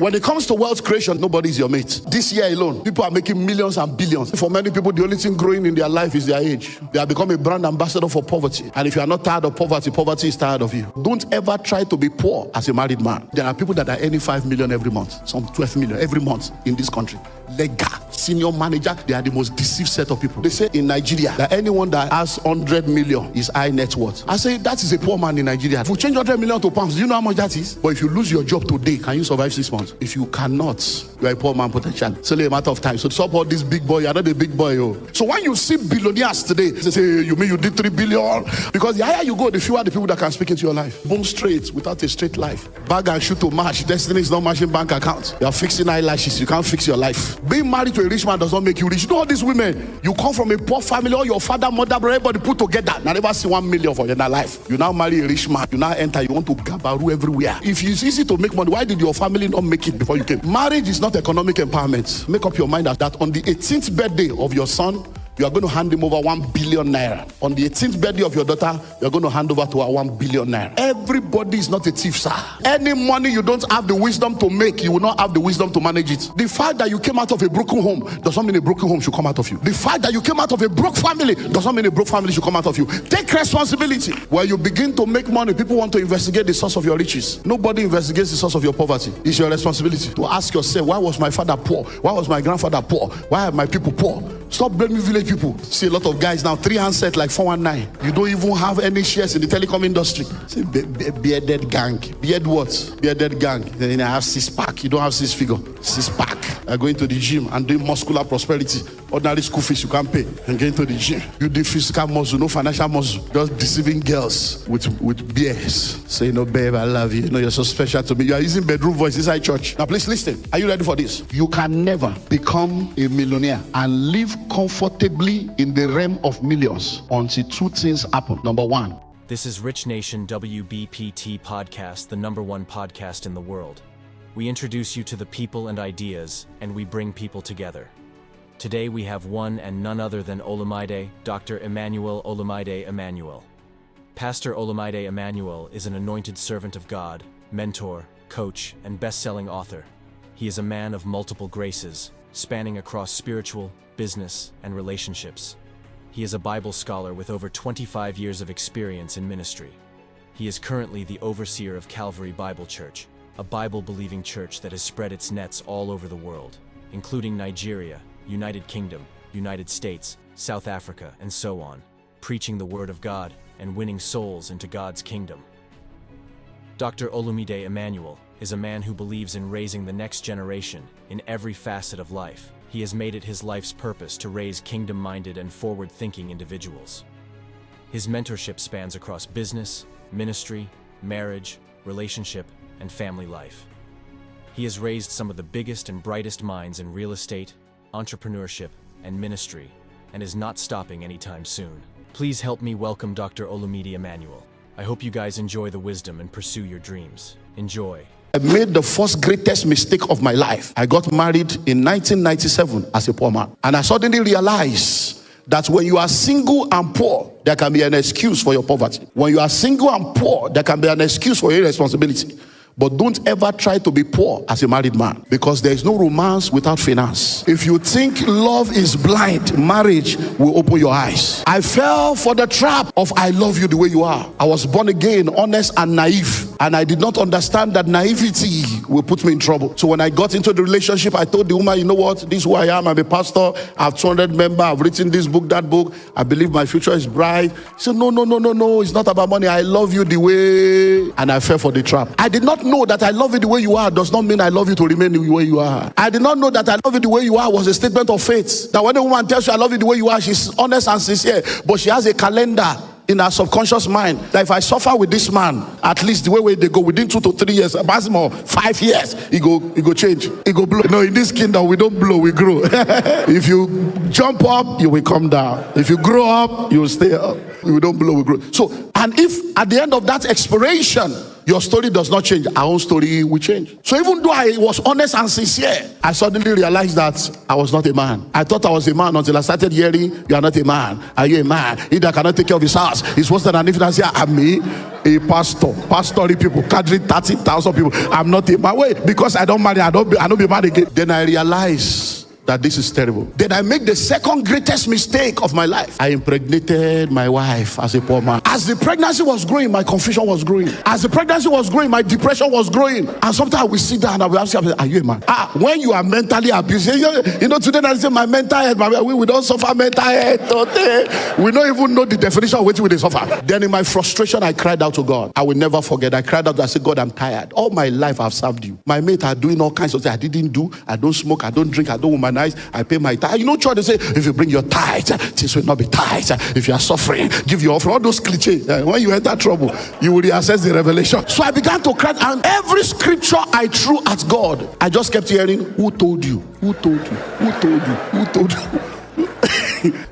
When it comes to wealth creation, nobody's your mate. This year alone, people are making millions and billions. For many people, the only thing growing in their life is their age. They have become a brand ambassador for poverty. And if you are not tired of poverty, poverty is tired of you. Don't ever try to be poor as a married man. There are people that are earning 5 million every month, some 12 million every month in this country. Lega, senior manager, they are the most deceived set of people. They say in Nigeria that anyone that has 100 million is high net worth. I say that is a poor man in Nigeria. If you change 100 million to pounds, do you know how much that is? But if you lose your job today, can you survive 6 months? If you cannot, you are a poor man potential. It's only a matter of time. So stop all this big boy. You are not a big boy. Oh. So when you see billionaires today, they say, you mean you did 3 billion? Because the higher you go, the fewer the people that can speak into your life. Boom straight, without a straight life. Bag and shoot to match. Destiny is not matching bank account. You are fixing eyelashes. You can't fix your life. Being married to a rich man does not make you rich. You know all these women, you come from a poor family, or your father, mother, brother, everybody put together. Now never see 1 million for your life. You now marry a rich man. You now enter, you want to gabaru everywhere. If it's easy to make money, why did your family not make it before you came? Marriage is not economic empowerment. Make up your mind that on the 18th birthday of your son, you are going to hand him over 1 billion naira. On the 18th birthday of your daughter, you are going to hand over to her 1 billion naira. Everybody is not a thief, sir. Any money you don't have the wisdom to make, you will not have the wisdom to manage it. The fact that you came out of a broken home does not mean a broken home should come out of you. The fact that you came out of a broke family does not mean a broke family should come out of you. Take responsibility. When you begin to make money, people want to investigate the source of your riches. Nobody investigates the source of your poverty. It's your responsibility to ask yourself, why was my father poor? Why was my grandfather poor? Why are my people poor? Stop blaming village people. See a lot of guys now, 3 handsets like 419. You don't even have any shares in the telecom industry. See, bearded gang. Beard what? Bearded gang. Then I have 6-pack. You don't have 6 figure. 6-pack. I'm going to the gym and doing muscular prosperity. Ordinary school fees you can't pay. And going to the gym. You do physical muscle, no financial muscle. Just deceiving girls with beers. Say, no, babe, I love you. You know, you're so special to me. You are using bedroom voice inside church. Now, please listen. Are you ready for this? You can never become a millionaire and live comfortably in the realm of millions until 2 things happen. Number 1. This is RichNation WBPT Podcast, the #1 podcast in the world. We introduce you to the people and ideas, and we bring people together. Today we have one and none other than Dr. Olumide Emmanuel. Pastor Olumide Emmanuel is an anointed servant of God, mentor, coach, and best-selling author. He is a man of multiple graces, spanning across spiritual, business, and relationships. He is a Bible scholar with over 25 years of experience in ministry. He is currently the overseer of Calvary Bible Church, a Bible-believing church that has spread its nets all over the world, including Nigeria, United Kingdom, United States, South Africa, and so on, preaching the Word of God and winning souls into God's kingdom. Dr. Olumide Emmanuel is a man who believes in raising the next generation in every facet of life. He has made it his life's purpose to raise kingdom-minded and forward-thinking individuals. His mentorship spans across business, ministry, marriage, relationship, and family life. He has raised some of the biggest and brightest minds in real estate, entrepreneurship, and ministry, and is not stopping anytime soon. Please help me welcome Dr. Olumide Emmanuel. I hope you guys enjoy the wisdom and pursue your dreams. Enjoy. I made the first greatest mistake of my life. I got married in 1997 as a poor man. And I suddenly realized that when you are single and poor, there can be an excuse for your poverty. When you are single and poor, there can be an excuse for your irresponsibility. But don't ever try to be poor as a married man, because there is no romance without finance. If you think love is blind, marriage will open your eyes. I fell for the trap of I love you the way you are. I was born again, honest and naive. And I did not understand that naivety will put me in trouble. So when I got into the relationship, I told the woman, you know what? This is who I am. I'm a pastor. I have 200 members. I've written this book, that book. I believe my future is bright. She said, no. It's not about money. I love you the way. And I fell for the trap. I did not know that I love you the way you are does not mean I love you to remain the way you are. I did not know that I love you the way you are was a statement of faith. That when a woman tells you I love you the way you are, she's honest and sincere. But she has a calendar in her subconscious mind that if I suffer with this man, at least the way they go within 2 to 3 years, maximum 5 years, he go change, he go blow. No, in this kingdom we don't blow, we grow. If you jump up, you will come down. If you grow up, you will stay up. We don't blow, we grow. So And if at the end of that expiration, your story does not change, our own story will change. So even though I was honest and sincere, I suddenly realized that I was not a man. I thought I was a man until I started hearing, you are not a man. Are you a man? He that cannot take care of his house is worse than an infant. I say, I'm me, a pastor. Pastory people, cadre 30,000 people. I'm not a man. Wait, because I don't marry, I don't be married again. Then I realized that this is terrible. Then I make the second greatest mistake of my life. I impregnated my wife as a poor man. As the pregnancy was growing, my confusion was growing. As the pregnancy was growing, my depression was growing. And sometimes we sit down and we ask, are you a man? When you are mentally abused, you know, today I say my mental health, we don't suffer mental health. We don't even know the definition of what we suffer. Then in my frustration, I cried out to God. I will never forget. I cried out, I said, God, I'm tired. All my life I've served you. My mates are doing all kinds of things I didn't do. I don't smoke, I don't drink, I don't womanize. I pay my tithe. You know, church, they say, if you bring your tithe, things will not be tight. If you are suffering, give your offering. All those cliches. When you enter trouble, you will reassess the revelation. So I began to cry, and every scripture I threw at God, I just kept hearing, who told you? Who told you? Who told you? Who told you?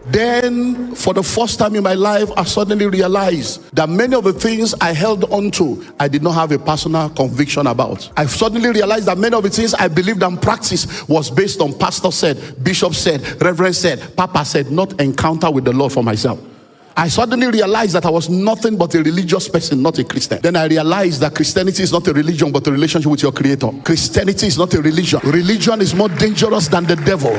Then, for the first time in my life, I suddenly realized that many of the things I held on to, I did not have a personal conviction about. I suddenly realized that many of the things I believed and practiced was based on pastor said, bishop said, reverend said, papa said, not encounter with the Lord for myself. I suddenly realized that I was nothing but a religious person, not a Christian. Then I realized that Christianity is not a religion, but a relationship with your Creator. Christianity is not a religion. Religion is more dangerous than the devil.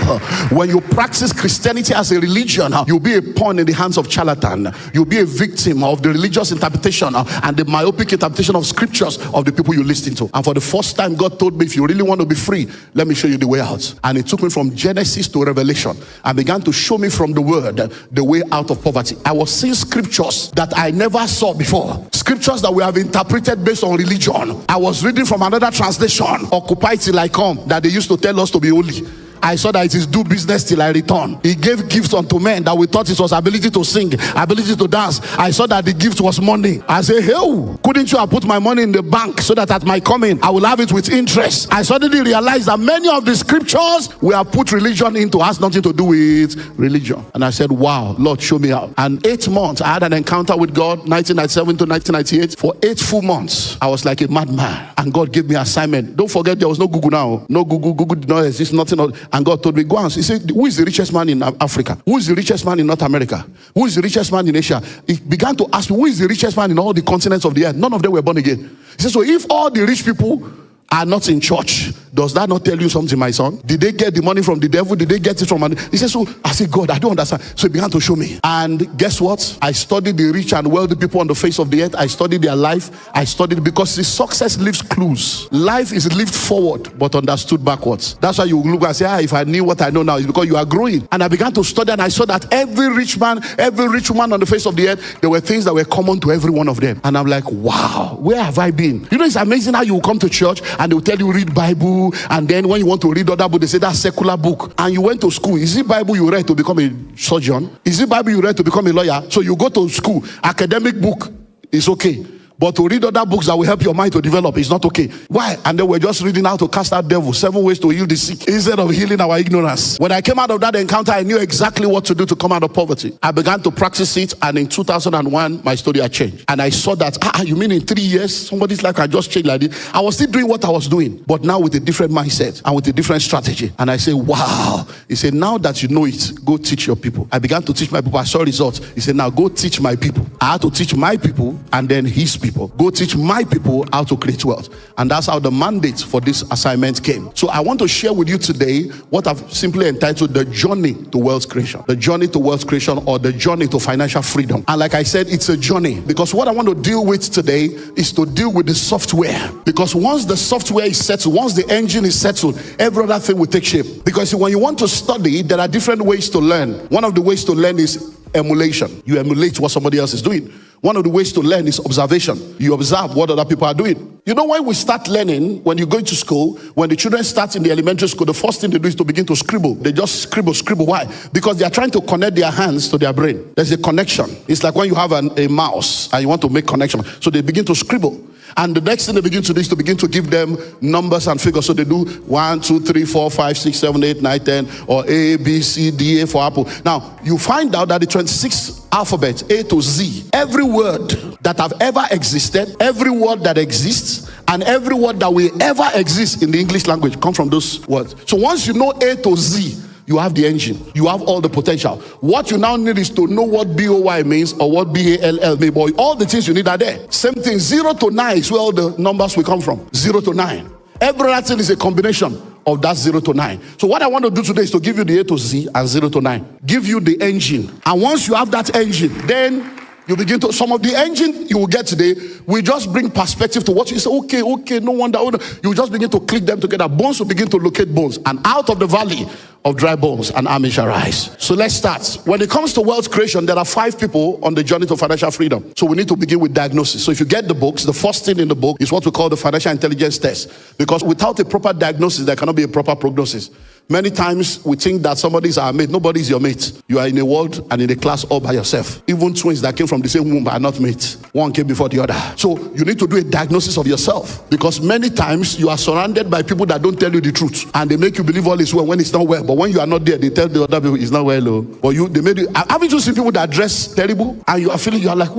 When you practice Christianity as a religion, you'll be a pawn in the hands of charlatan. You'll be a victim of the religious interpretation and the myopic interpretation of scriptures of the people you listen to. And for the first time, God told me, if you really want to be free, let me show you the way out. And it took me from Genesis to Revelation and began to show me from the word the way out of poverty. I was seeing scriptures that I never saw before. Scriptures that we have interpreted based on religion. I was reading from another translation, Occupy Till I Come, that they used to tell us to be holy. I saw that it is do business till I return. He gave gifts unto men that we thought it was ability to sing, ability to dance. I saw that the gift was money. I said, hey, couldn't you have put my money in the bank so that at my coming, I will have it with interest? I suddenly realized that many of the scriptures we have put religion into has nothing to do with religion. And I said, wow, Lord, show me how. And 8 months, I had an encounter with God, 1997 to 1998. For 8 full months, I was like a madman. And God gave me an assignment. Don't forget, there was no Google now. No Google. Google did not exist, nothing. And God told me, go and see. He said, who is the richest man in Africa? Who is the richest man in North America? Who is the richest man in Asia? He began to ask me, who is the richest man in all the continents of the earth? None of them were born again. He said, so if all the rich people are not in church, does that not tell you something, my son? Did they get the money from the devil? Did they get it from? He said, so I said, God, I don't understand. So he began to show me. And guess what? I studied the rich and wealthy people on the face of the earth. I studied their life. I studied because the success leaves clues. Life is lived forward, but understood backwards. That's why you look and say, if I knew what I know now, it's because you are growing. And I began to study, and I saw that every rich man, every rich woman on the face of the earth, there were things that were common to every one of them. And I'm like, wow, where have I been? You know, it's amazing how you come to church and they will tell you read Bible, and then when you want to read other book, they say that's secular book. And you went to school. Is it Bible you read to become a surgeon? Is it Bible you read to become a lawyer? So you go to school, academic book is okay. But to read other books that will help your mind to develop is not okay. Why? And then we're just reading how to cast out devils, 7 ways to heal the sick, instead of healing our ignorance. When I came out of that encounter, I knew exactly what to do to come out of poverty. I began to practice it, and in 2001, my story had changed. And I saw that, you mean in 3 years, somebody's life had just changed like this? I was still doing what I was doing, but now with a different mindset and with a different strategy. And I say, wow. He said, now that you know it, go teach your people. I began to teach my people. I saw results. He said, now go teach my people. I had to teach my people and then his people. Go teach my people how to create wealth. And that's how the mandate for this assignment came. So I want to share with you today what I've simply entitled the journey to wealth creation. The journey to wealth creation, or the journey to financial freedom. And like I said, it's a journey, because what I want to deal with today is to deal with the software. Because once the software is settled, once the engine is settled, every other thing will take shape. Because when you want to study, there are different ways to learn. One of the ways to learn is emulation. You emulate what somebody else is doing. One of the ways to learn is observation. You observe what other people are doing. You know, when we start learning, when you go to school, when the children start in the elementary school, the first thing they do is to begin to scribble. They just scribble. Why? Because they are trying to connect their hands to their brain. There's a connection. It's like when you have a mouse and you want to make connection. So they begin to scribble. And the next thing they begin to do is to begin to give them numbers and figures. So they do 1, 2, 3, 4, 5, 6, 7, 8, 9, 10, or A, B, C, D, A for apple. Now, you find out that the 26 alphabet, A to Z, every word that have ever existed, every word that exists, and every word that will ever exist in the English language come from those words. So once you know A to Z, you have the engine. You have all the potential. What you now need is to know what BOY means or what BALL means. But all the things you need are there. Same thing, 0 to 9 is where all the numbers will come from. 0 to 9. Every other thing is a combination of that 0 to 9. So what I want to do today is to give you the A to Z and 0 to 9. Give you the engine. And once you have that engine, then you begin to, some of the engine you will get today will just bring perspective to what you say. Okay, no wonder. You just begin to click them together. Bones will begin to locate bones. And out of the valley of dry bones, an army shall rise. So let's start. When it comes to wealth creation, there are 5 people on the journey to financial freedom. So we need to begin with diagnosis. So if you get the books, the first thing in the book is what we call the financial intelligence test. Because without a proper diagnosis, there cannot be a proper prognosis. Many times we think that somebody is our mate. Nobody is your mate. You are in a world and in a class all by yourself. Even twins that came from the same womb are not mates. One came before the other. So you need to do a diagnosis of yourself, because many times you are surrounded by people that don't tell you the truth, and they make you believe all is well when it's not well. But when you are not there, they tell the other people it's not well. But they made you. Haven't you seen people that dress terrible and you are feeling, you are like,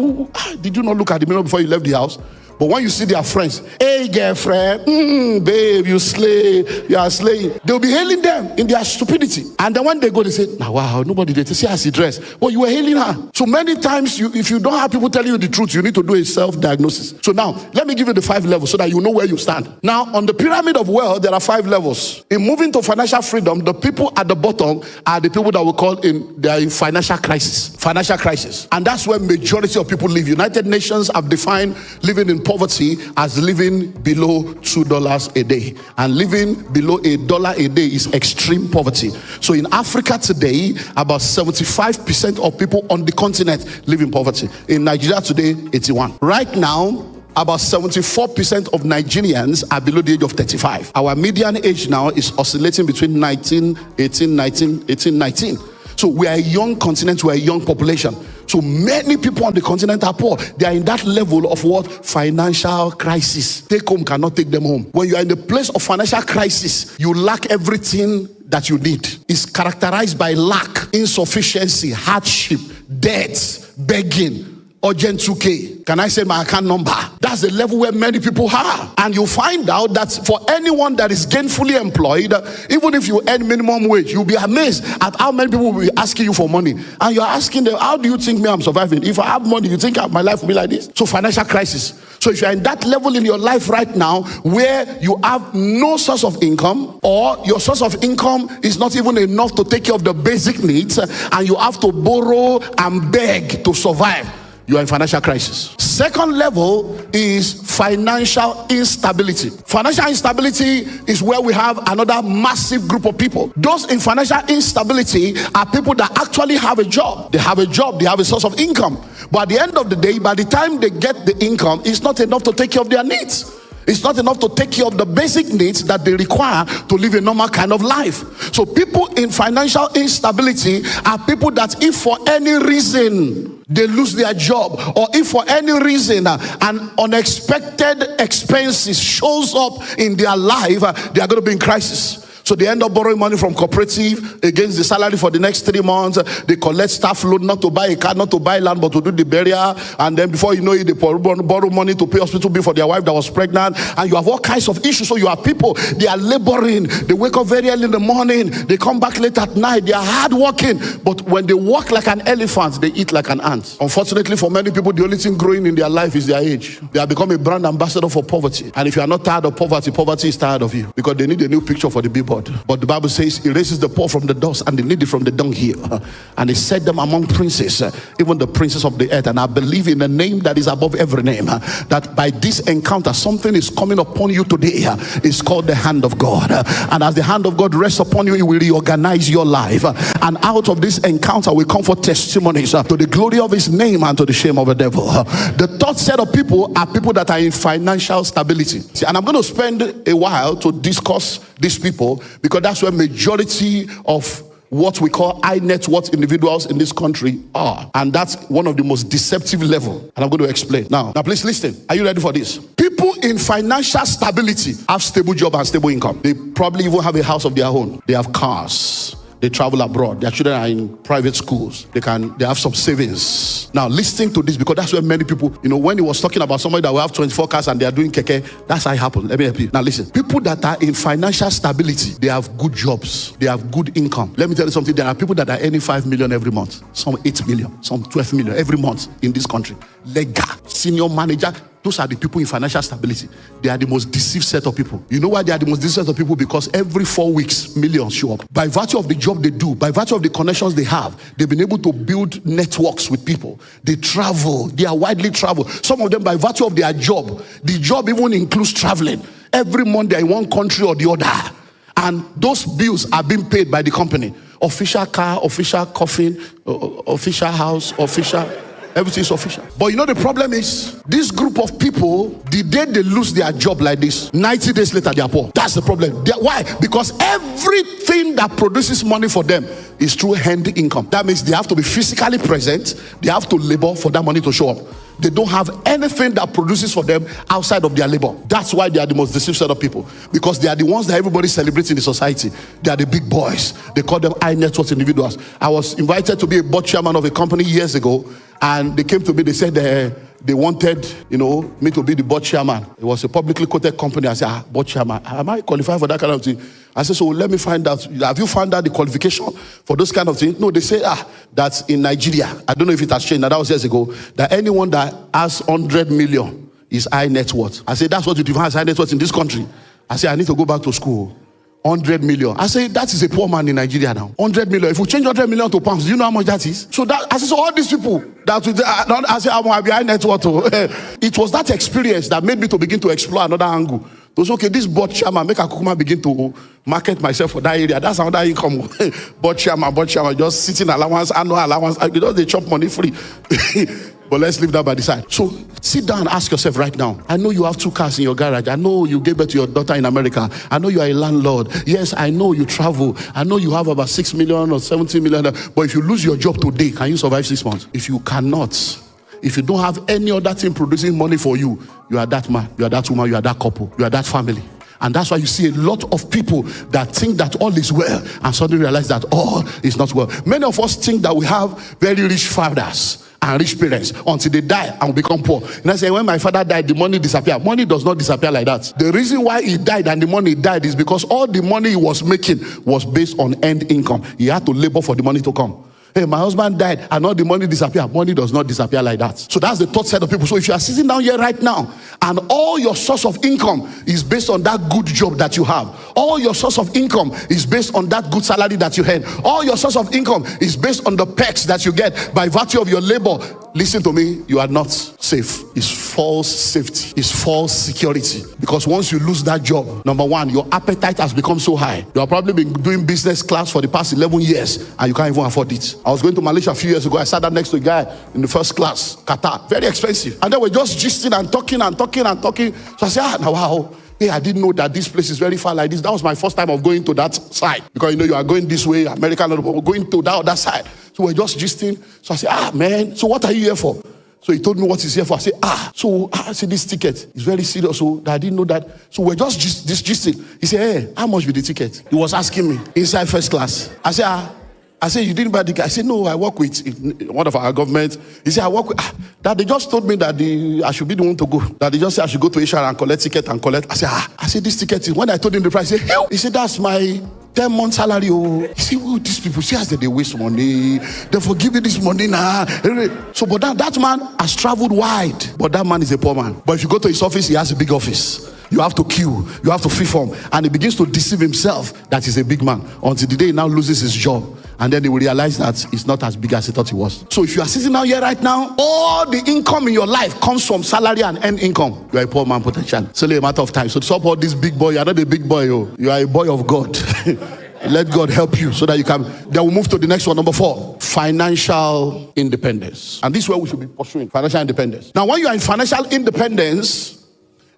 did you not look at the mirror before you left the house? But when you see their friends, hey girlfriend, babe, you slay, you are slaying. They'll be hailing them in their stupidity. And then when they go, they say, now wow, nobody did. They see how she dressed. But you were hailing her. So many times, if you don't have people telling you the truth, you need to do a self-diagnosis. So now, let me give you the 5 levels so that you know where you stand. Now, on the pyramid of wealth, there are 5 levels. In moving to financial freedom, the people at the bottom are the people that we call they are in financial crisis. Financial crisis. And that's where majority of people live. United Nations have defined living in poverty as living below $2 a day, and living below $1 a day is extreme poverty. So in Africa today, about 75% of people on the continent live in poverty. In Nigeria today, 81. Right now, about 74% of Nigerians are below the age of 35. Our median age now is oscillating between 19. So we are a young continent, we are a young population. So many people on the continent are poor. They are in that level of what? Financial crisis. Take home cannot take them home. When you are in the place of financial crisis, you lack everything that you need. It's characterized by lack, insufficiency, hardship, debts, begging, urgent 2K. Can I say my account number? That's the level where many people are. And you find out that for anyone that is gainfully employed, even if you earn minimum wage, you'll be amazed at how many people will be asking you for money. And you're asking them, how do you think I'm surviving? If I have money, you think my life will be like this? So financial crisis. So if you're in that level in your life right now where you have no source of income, or your source of income is not even enough to take care of the basic needs, and you have to borrow and beg to survive, you are in financial crisis. Second level is financial instability. Financial instability is where we have another massive group of people. Those in financial instability are people that actually have a job. They have a job, they have a source of income. But at the end of the day, by the time they get the income, it's not enough to take care of their needs. It's not enough to take care of the basic needs that they require to live a normal kind of life. So people in financial instability are people that if for any reason they lose their job, or if for any reason an unexpected expenses shows up in their life, they are going to be in crisis. So they end up borrowing money from cooperative against the salary for the next 3 months. They collect staff loan, not to buy a car, not to buy land, but to do the burial. And then before you know it, they borrow money to pay hospital bill for their wife that was pregnant. And you have all kinds of issues. So you have people, they are laboring. They wake up very early in the morning. They come back late at night. They are hardworking. But when they walk like an elephant, they eat like an ant. Unfortunately, for many people, the only thing growing in their life is their age. They have become a brand ambassador for poverty. And if you are not tired of poverty, poverty is tired of you. Because they need a new picture for the billboard. But the Bible says he raises the poor from the dust and the needy from the dunghill, and he set them among princes, even the princes of the earth. And I believe in the name that is above every name, that by this encounter something is coming upon you today. It's called the hand of God, and as the hand of God rests upon you, it will reorganize your life, and out of this encounter will come for testimonies to the glory of his name and to the shame of the devil. The third set of people are people that are in financial stability. And I'm going to spend a while to discuss these people, because that's where majority of what we call high net worth individuals in this country are. And that's one of the most deceptive level. And I'm going to explain. Now please listen. Are you ready for this? People in financial stability have stable job and stable income. They probably even have a house of their own. They have cars. They travel abroad. Their children are in private schools. They have some savings. Now, listening to this, because that's where many people, when he was talking about somebody that will have 24 cars and they are doing keke, that's how it happened. Let me help you. Now, listen. People that are in financial stability, they have good jobs. They have good income. Let me tell you something. There are people that are earning 5 million every month. Some 8 million. Some 12 million every month in this country. Lega, senior manager. Those are the people in financial stability. They are the most deceived set of people. You know why they are the most deceived set of people? Because every 4 weeks, millions show up. By virtue of the job they do, by virtue of the connections they have, they've been able to build networks with people. They travel. They are widely traveled. Some of them, by virtue of their job, the job even includes traveling. Every month they're in one country or the other. And those bills are being paid by the company. Official car, official coffin, official house, official... Everything is official. But the problem is, this group of people, the day they lose their job like this, 90 days later they are poor. That's the problem. Why? Because everything that produces money for them is through hand income. That means they have to be physically present. They have to labor for that money to show up. They don't have anything that produces for them outside of their labor. That's why they are the most deceived set of people. Because they are the ones that everybody celebrates in the society. They are the big boys. They call them high net worth individuals. I was invited to be a board chairman of a company years ago. And they came to me, they said they wanted, me to be the board chairman. It was a publicly quoted company. I said, board chairman, am I qualified for that kind of thing? I said, so let me find out. Have you found out the qualification for those kind of things? No, they say, that's in Nigeria. I don't know if it has changed. Now, that was years ago. That anyone that has 100 million is high net worth. I said, that's what you define as high net worth in this country. I said, I need to go back to school. 100 million. I say that is a poor man in Nigeria now. 100 million. If we change 100 million to pounds, do you know how much that is? So I say, so all these people that I say I'm behind net worth. It was that experience that made me to begin to explore another angle. It was okay, this board chairman, make a kukuma begin to market myself for that area. That's another income. board chairman, just sitting allowance, annual allowance. They chop money free. But let's leave that by the side. So sit down and ask yourself right now. I know you have 2 cars in your garage. I know you gave birth to your daughter in America. I know you are a landlord. Yes, I know you travel. I know you have about 6 million or 70 million. But if you lose your job today, can you survive 6 months? If you cannot, if you don't have any other thing producing money for you, you are that man, you are that woman, you are that couple, you are that family. And that's why you see a lot of people that think that all is well and suddenly realize that all is not well. Many of us think that we have very rich fathers and rich parents until they die and become poor. And I say, when my father died, the money disappeared. Money does not disappear like that. The reason why he died and the money died is because all the money he was making was based on end income. He had to labor for the money to come. Hey, my husband died and all the money disappeared. Money does not disappear like that. So that's the third set of people. So if you are sitting down here right now and all your source of income is based on that good job that you have, all your source of income is based on that good salary that you had, all your source of income is based on the perks that you get by virtue of your labor, listen to me, you are not safe. It's false safety. It's false security. Because once you lose that job, number one, your appetite has become so high. You have probably been doing business class for the past 11 years and you can't even afford it. I was going to Malaysia a few years ago. I sat down next to a guy in the first class, Qatar, very expensive. And then we're just gisting and talking and talking and talking. So I said, now wow. Hey, I didn't know that this place is very far like this. That was my first time of going to that side. Because you are going this way, American, we're going to that other side. So we're just gisting. So I said, man, so what are you here for? So he told me what he's here for. I said, I said, this ticket is very serious. So I didn't know that. So we're just gisting. He said, hey, how much will the ticket? He was asking me inside first class. I said, you didn't buy the ticket? I said, no, I work with one of our government. He said, I work with, that they just told me that I should be the one to go. That they just said I should go to HR and collect ticket and collect. I said, this ticket is, when I told him the price, he said, hell. He said, that's my 10-month salary. Oh. He said, well, these people, see as they waste money. They forgive me this money now. So, but that man has traveled wide. But that man is a poor man. But if you go to his office, he has a big office. You have to queue, you have to free form. And he begins to deceive himself that he's a big man until the day he now loses his job. And then he will realize that it's not as big as he thought he was. So if you are sitting down here right now, all the income in your life comes from salary and end income. You are a poor man potentially. It's only a matter of time. So to support this big boy, you are not a big boy. You are a boy of God. Let God help you so that you can. Then we'll move to the next one, number 4. Financial independence. And this is where we should be pursuing financial independence. Now, when you are in financial independence,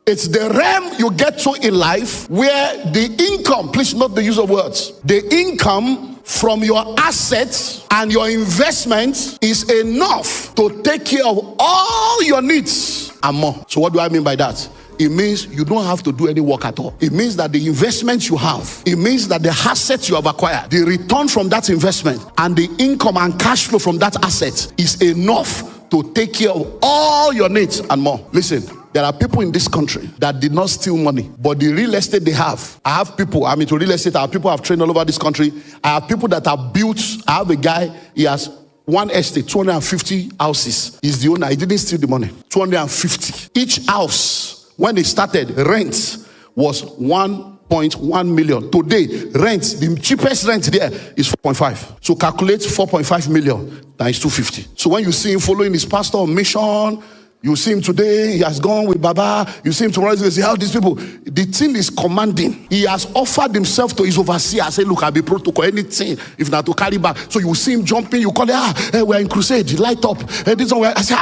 it's the realm you get to in life where the income, please note the use of words, the income from your assets and your investments is enough to take care of all your needs and more. So what do I mean by that? It means you don't have to do any work at all. It means that the investments you have, it means that the assets you have acquired, the return from that investment and the income and cash flow from that asset is enough to take care of all your needs and more. Listen, there are people in this country that did not steal money, but the real estate they have. I have people, I'm into real estate, I have people I've trained all over this country. I have people that have built, I have a guy, he has one estate, 250 houses. He's the owner, he didn't steal the money. 250. Each house, when it started, rent was 1.1 million. Today, rent, the cheapest rent there is 4.5. So calculate 4.5 million times 250. So when you see him following his pastor on mission, you see him today, he has gone with Baba. You see him tomorrow, you see how these people, the thing is commanding. He has offered himself to his overseer. Say, look, I'll be protocol, anything, if not to carry back. So you see him jumping, you call it, we're in crusade, light up. This one, I say,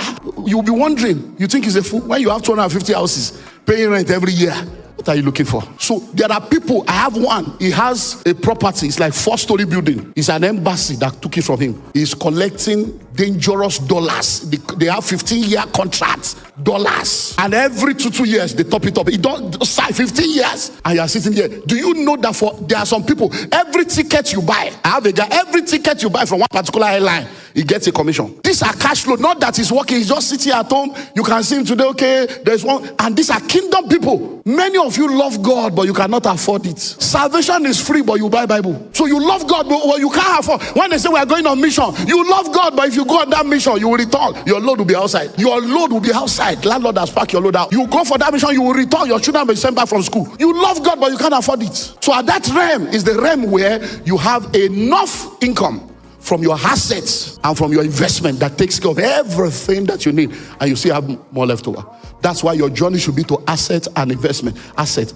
you'll be wondering, you think he's a fool? When you have 250 houses, paying rent every year, what are you looking for? So there are people, I have one, he has a property, it's like 4-story building. It's an embassy that took it from him. He's collecting dangerous dollars. They have 15-year contracts, dollars. And every 2 years, they top it up. He don't sign 15 years. And you are sitting here. Do you know that there are some people, every ticket you buy, I have a guy, every ticket you buy from one particular airline, he gets a commission. These are cash flow, not that he's working, he's just sitting at home. You can see him today, okay, there's one. And these are kingdom people. Many of you love God, but you cannot afford it. Salvation is free, but you buy Bible. So you love God, but you can't afford. When they say we are going on mission, you love God, but if you go on that mission, you will return. Your load will be outside. Your load will be outside. Landlord has packed your load out. You go for that mission, you will return. Your children will be sent back from school. You love God, but you can't afford it. So at that realm is the realm where you have enough income from your assets and from your investment that takes care of everything that you need, and you still have more left over. That's why your journey should be to asset and investment. Asset.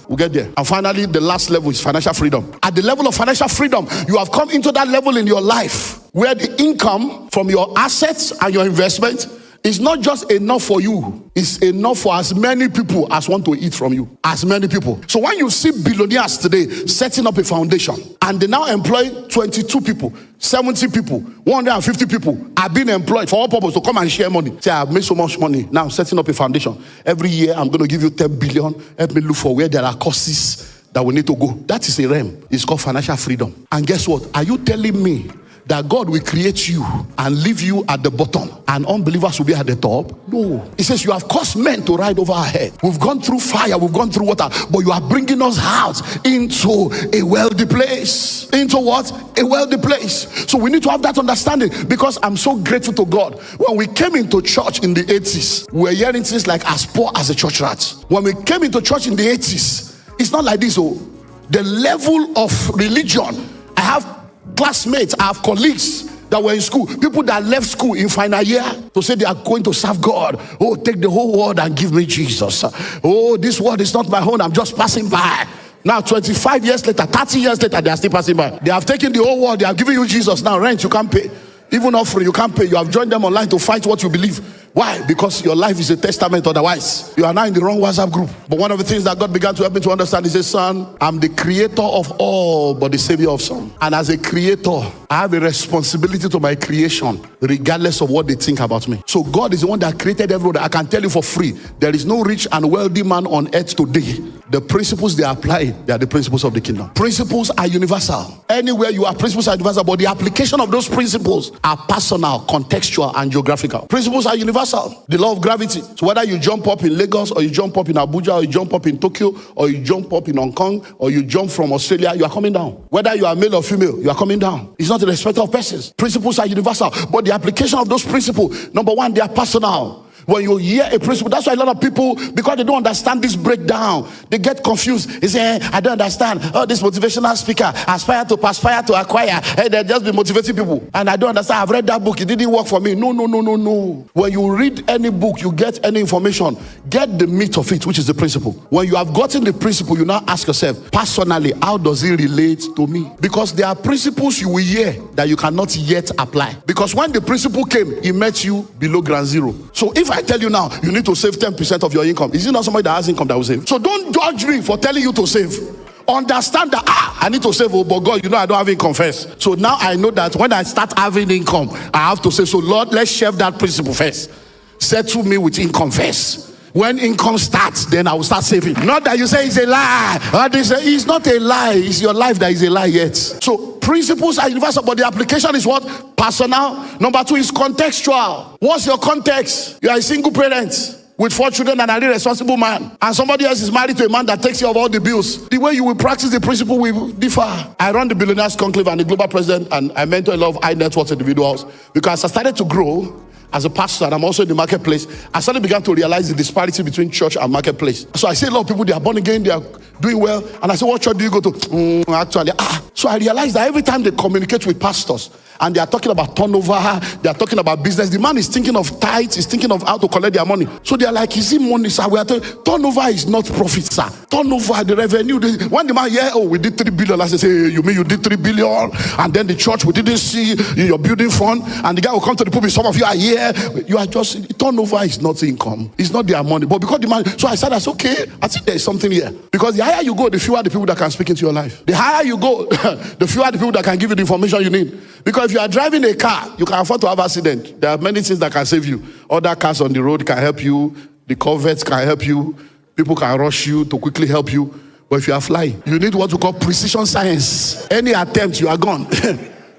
We'll get there. And finally, the last level is financial freedom. At the level of financial freedom, you have come into that level in your life where the income from your assets and your investment is not just enough for you, it's enough for as many people as want to eat from you. As many people. So when you see billionaires today setting up a foundation and they now employ 22 people, 70 people, 150 people are being employed for what purpose? To come and share money. Say, I've made so much money. Now I'm setting up a foundation. Every year I'm going to give you 10 billion. Help me look for where there are courses that we need to go. That is a realm. It's called financial freedom. And guess what? Are you telling me that God will create you and leave you at the bottom and unbelievers will be at the top? No. He says you have caused men to ride over our head. We've gone through fire, we've gone through water, but you are bringing us out into a wealthy place. Into what? A wealthy place. So we need to have that understanding, because I'm so grateful to God. When we came into church in the 80s, we were hearing things like as poor as a church rat. When we came into church in the 80s, it's not like this. Oh, the level of religion, I have classmates, I have colleagues that were in school, people that left school in final year to say they are going to serve God. Oh, take the whole world and give me Jesus. Oh, this world is not my own, I'm just passing by. Now 25 years later, 30 years later, they are still passing by. They have taken the whole world, they have given you Jesus. Now rent you can't pay, even offering you can't pay. You have joined them online to fight what you believe. Why? Because your life is a testament. Otherwise, you are now in the wrong WhatsApp group. But one of the things that God began to help me to understand is, he says, son, I'm the creator of all, but the savior of some. And as a creator, I have a responsibility to my creation, regardless of what they think about me. So God is the one that created everyone. I can tell you for free, there is no rich and wealthy man on earth today. The principles they apply, they are the principles of the kingdom. Principles are universal. Anywhere you are, principles are universal, but the application of those principles are personal, contextual, and geographical. Principles are universal. The law of gravity. So whether you jump up in Lagos, or you jump up in Abuja, or you jump up in Tokyo, or you jump up in Hong Kong, or you jump from Australia, you are coming down. Whether you are male or female, you are coming down. It's not a respect of persons. Principles are universal, but the application of those principles, number one, they are personal. When you hear a principle, that's why a lot of people, because they don't understand this breakdown, they get confused. They say, I don't understand. Oh, this motivational speaker, aspire to perspire to acquire. Hey, they just be motivating people. And I don't understand. I've read that book. It didn't work for me. No. When you read any book, you get any information, get the meat of it, which is the principle. When you have gotten the principle, you now ask yourself, personally, how does it relate to me? Because there are principles you will hear that you cannot yet apply. Because when the principle came, it met you below ground zero. So if I tell you now, you need to save 10% of your income, is it not somebody that has income that will save? So don't judge me for telling you to save. Understand that, I need to save, but God, I don't have income first. So now I know that when I start having income, I have to say, so Lord, let's share that principle first. Settle me with income first. When income starts, then I will start saving. Not that you say it's a lie. It's not a lie. It's your life that is a lie yet. So principles are universal, but the application is what? Personal. Number 2 is contextual. What's your context? You are a single parent with 4 children and a responsible man, and somebody else is married to a man that takes care of all the bills. The way you will practice the principle will differ. I run the Billionaires Conclave and the Global President, and I mentor a lot of high net worth individuals because I started to grow as a pastor, and I'm also in the marketplace. I suddenly began to realize the disparity between church and marketplace. So I see a lot of people, they are born again, they are doing well, and I say, what church do you go to? Actually, So I realized that every time they communicate with pastors, and they are talking about turnover, they are talking about business, the man is thinking of tithes, he's thinking of how to collect their money. So they are like, is it money, sir? We are turnover is not profit, sir. Turnover, the revenue. When the man, we did 3 billion. I say, hey, you mean you did 3 billion? And then the church, we didn't see in your building fund. And the guy will come to the pulpit, some of you are here. You are just, turnover is not income. It's not their money. But because the man, so I said, that's okay. I think there's something here. Because the higher you go, the fewer the people that can speak into your life. The higher you go, the fewer the people that can give you the information you need. Because if you are driving a car, you can afford to have an accident. There are many things that can save you. Other cars on the road can help you. The Corvettes can help you. People can rush you to quickly help you. But if you are flying, you need what we call precision science. Any attempt, you are gone.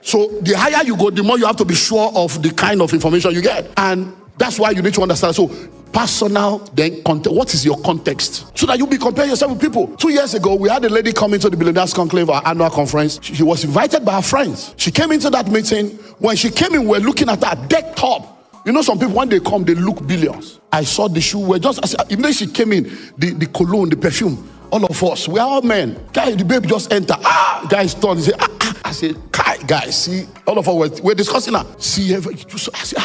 So the higher you go, the more you have to be sure of the kind of information you get. And that's why you need to understand. So personal, then what is your context? So that you'll be comparing yourself with people. 2 years ago, we had a lady come into the Billionaires Conclave, our annual conference. She was invited by her friends. She came into that meeting. When she came in, we were looking at her deck top. You know, some people, when they come, they look billions. I saw the shoe. Immediately she came in, the cologne, the perfume, all of us, we are all men. Guys, the babe just enter. Guys turn. He say, I said, guys, see, all of us were discussing her. See, I said,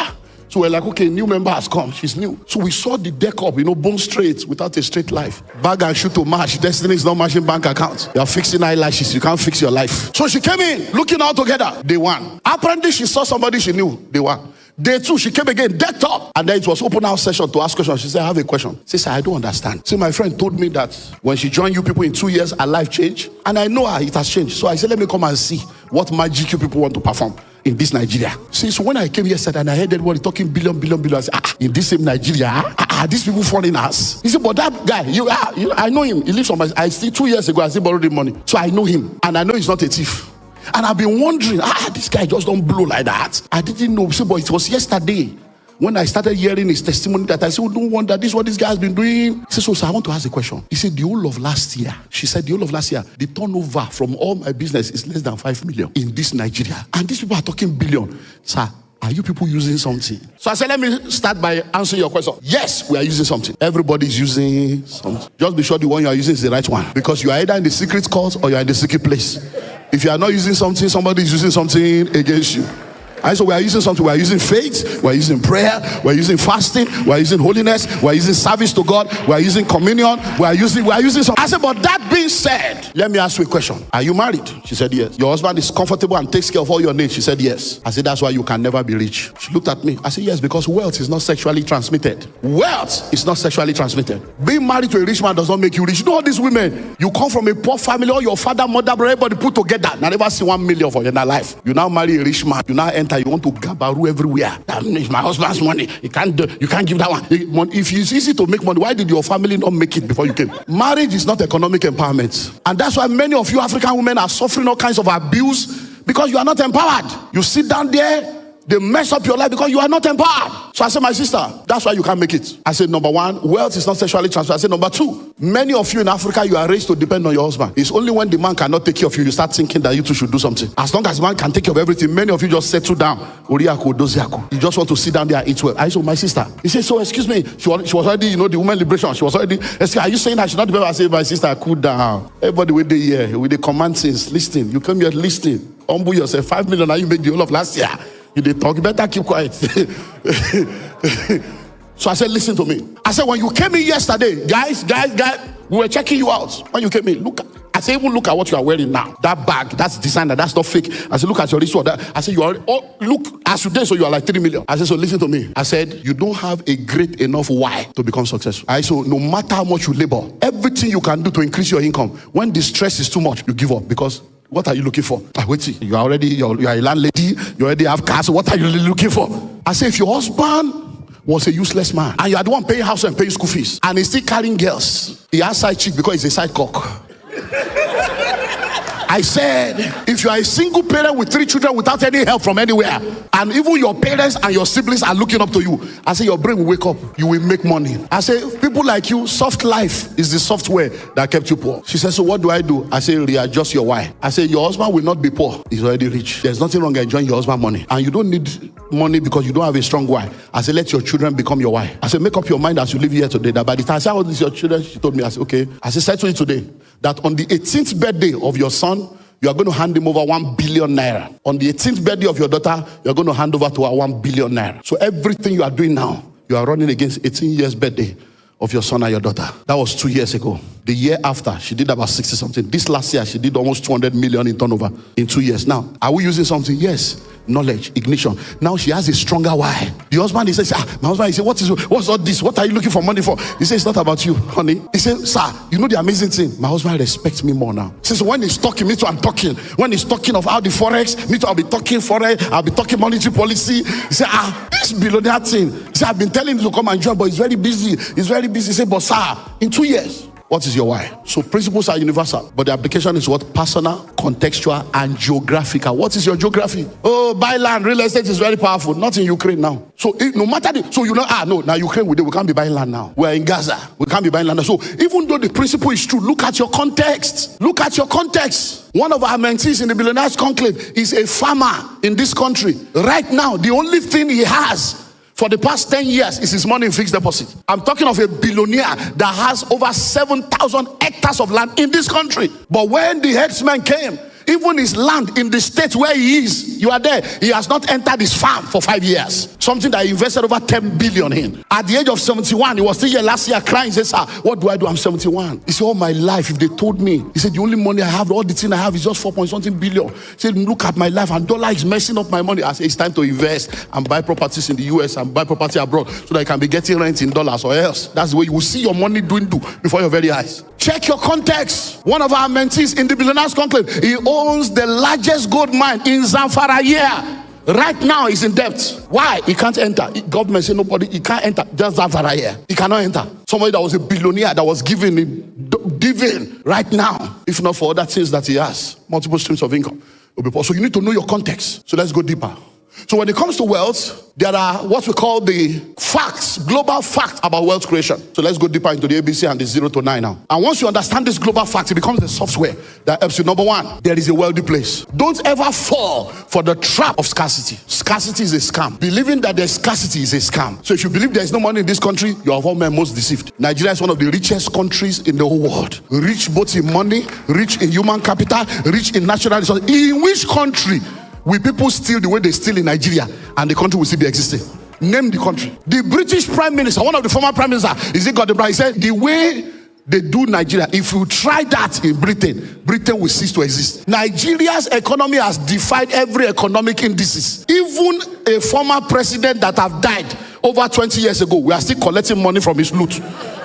So we're like, okay, new member has come. She's new. So we saw the deck up, bone straight, without a straight life. Bag and shoe to match. Destiny is not matching bank accounts. You're fixing eyelashes. You can't fix your life. So she came in, looking all together. Day 1. Apparently, she saw somebody she knew. Day 1. Day 2, she came again, decked up. And then it was open house session to ask questions. She said, I have a question. She said, I don't understand. See, my friend told me that when she joined you people in 2 years, her life changed. And I know her, it has changed. So I said, let me come and see what magic you people want to perform in this Nigeria. See, so when I came yesterday and I heard everybody talking billion, I said, in this same Nigeria, these people foreigners. He said, but that guy, I know him. He lives on my, I see 2 years ago, I still borrowed the money. So I know him. And I know he's not a thief. And I've been wondering, this guy just don't blow like that. I didn't know. See, but it was yesterday when I started hearing his testimony that I said, oh, don't wonder, this is what this guy has been doing. He said, so I want to ask a question. He said, the whole of last year, she said, the whole of last year, the turnover from all my business is less than 5 million in this Nigeria. And these people are talking billion. Sir, are you people using something? So I said, let me start by answering your question. Yes, we are using something. Everybody's using something. Just be sure the one you are using is the right one. Because you are either in the secret cult or you are in the secret place. If you are not using something, somebody is using something against you. And so we are using something. We are using faith. We are using prayer. We are using fasting. We are using holiness. We are using service to God. We are using communion. We are using something. I said, but that being said, let me ask you a question. Are you married? She said, yes. Your husband is comfortable and takes care of all your needs? She said, yes. I said, that's why you can never be rich. She looked at me. I said, yes, because wealth is not sexually transmitted. Wealth is not sexually transmitted. Being married to a rich man does not make you rich. You know all these women, you come from a poor family, or your father, mother, brother, everybody put together. Now never see 1 million for your life. You now marry a rich man. You now enter. You want to gabaru everywhere. That is my husband's money. You can't give that one. If it's easy to make money, why did your family not make it before you came? Marriage is not economic empowerment. And that's why many of you African women are suffering all kinds of abuse, because you are not empowered. You sit down there, they mess up your life because you are not empowered. So I said, my sister, that's why you can't make it. I said, number 1, wealth is not sexually transferred. I said, number 2, many of you in Africa, you are raised to depend on your husband. It's only when the man cannot take care of you, you start thinking that you two should do something. As long as the man can take care of everything, many of you just settle down. You just want to sit down there and eat well. I said, my sister. He said, so excuse me. She was already, the women liberation. She was already, are you saying I should not depend? I said, my sister, cool down. Everybody with the command things, listen. You come here, listen. Humble yourself. 5 million, now you make the whole of last year. You did talk, you better keep quiet. So I said, listen to me. I said, when you came in yesterday, guys, we were checking you out. When you came in, I said, even look at what you are wearing now. That bag, that's designer, that's not fake. I said, look at your wristwatch. I said, look, as you did, so you are like 3 million. I said, so listen to me. I said, you don't have a great enough why to become successful. I said, so no matter how much you labor, everything you can do to increase your income, when the stress is too much, you give up, because what are you looking for? Wait, you are a landlady, you already have cars, so what are you really looking for? I say, if your husband was a useless man. And you are the one paying house and paying school fees. And he's still carrying girls. He has side chick because he's a side cock. I said, if you are a single parent with 3 children without any help from anywhere, and even your parents and your siblings are looking up to you, I say your brain will wake up, you will make money. I say, people like you, soft life is the software that kept you poor. She said, so what do I do? I say, readjust your why. I say, your husband will not be poor, he's already rich. There's nothing wrong enjoying your husband's money. And you don't need money because you don't have a strong why. I say, let your children become your why. I say, make up your mind as you live here today, that by the time I say, how old is your children? She told me, I said, okay. I said, settle it today, that on the 18th birthday of your son, you are going to hand him over 1 billion naira. On the 18th birthday of your daughter, you are going to hand over to her 1 billion naira. So everything you are doing now, you are running against 18 years birthday of your son and your daughter. That was 2 years ago. The year after, she did about 60 something. This last year, she did almost 200 million in turnover in 2 years. Now, are we using something? Yes. Knowledge, ignition. Now she has a stronger why. The husband, he says, my husband, he says, what's all this? What are you looking for money for? He says, it's not about you, honey. He says, sir, you know the amazing thing? My husband respects me more now. He says, when he's talking, me too, I'm talking. When he's talking of how the forex, me too, I'll be talking forex, I'll be talking monetary policy. He said, this billionaire thing. He said, I've been telling him to come and join, but he's very busy. He's very busy. He said, but sir, in 2 years, what is your why? So principles are universal, but the application is what? Personal, contextual, and geographical. What is your geography? Oh, buy land, real estate is very powerful. Not in Ukraine now. So no matter so you know, now Ukraine we can't be buying land now. We're in Gaza. We can't be buying land now. So even though the principle is true, look at your context. Look at your context. One of our mentees in the Billionaires Conclave is a farmer in this country. Right now, the only thing he has for the past 10 years is his money in fixed deposit. I'm talking of a billionaire that has over 7,000 hectares of land in this country. But when the headsman came, even his land in the state where he is, you are there, he has not entered his farm for 5 years. Something that he invested over 10 billion in. At the age of 71, he was still here last year crying. He said, sir, what do I do? I'm 71. He said, all my life, if they told me, he said, the only money I have, all the thing I have is just 4.something billion. He said, look at my life, and dollar is messing up my money. I said, it's time to invest and buy properties in the US and buy property abroad so that I can be getting rent in dollars or else. That's the way you will see your money dwindle before your very eyes. Check your context. One of our mentees in the Billionaires Conclave, he owns the largest gold mine in Zamfara here. Right now he's in debt. Why? He can't enter. Government say nobody, he can't enter. Just Zamfara here. He cannot enter. Somebody that was a billionaire that was giving right now, if not for other things that he has, multiple streams of income. So you need to know your context. So let's go deeper. So when it comes to wealth, there are what we call the facts, global facts about wealth creation. So let's go deeper into the ABC and the 0 to 9 now. And once you understand this global fact, it becomes the software that helps you. Number one, there is a wealthy place. Don't ever fall for the trap of scarcity. Scarcity is a scam. Believing that there's scarcity is a scam. So if you believe there's no money in this country, you are of all men most deceived. Nigeria is one of the richest countries in the whole world. Rich both in money, rich in human capital, rich in natural resources. In which country will people steal the way they steal in Nigeria and the country will still be existing? Name the country. The British Prime Minister, one of the former Prime Minister, he said, the way they do Nigeria, if you try that in Britain, Britain will cease to exist. Nigeria's economy has defied every economic indices. Even a former president that have died over 20 years ago, we are still collecting money from his loot.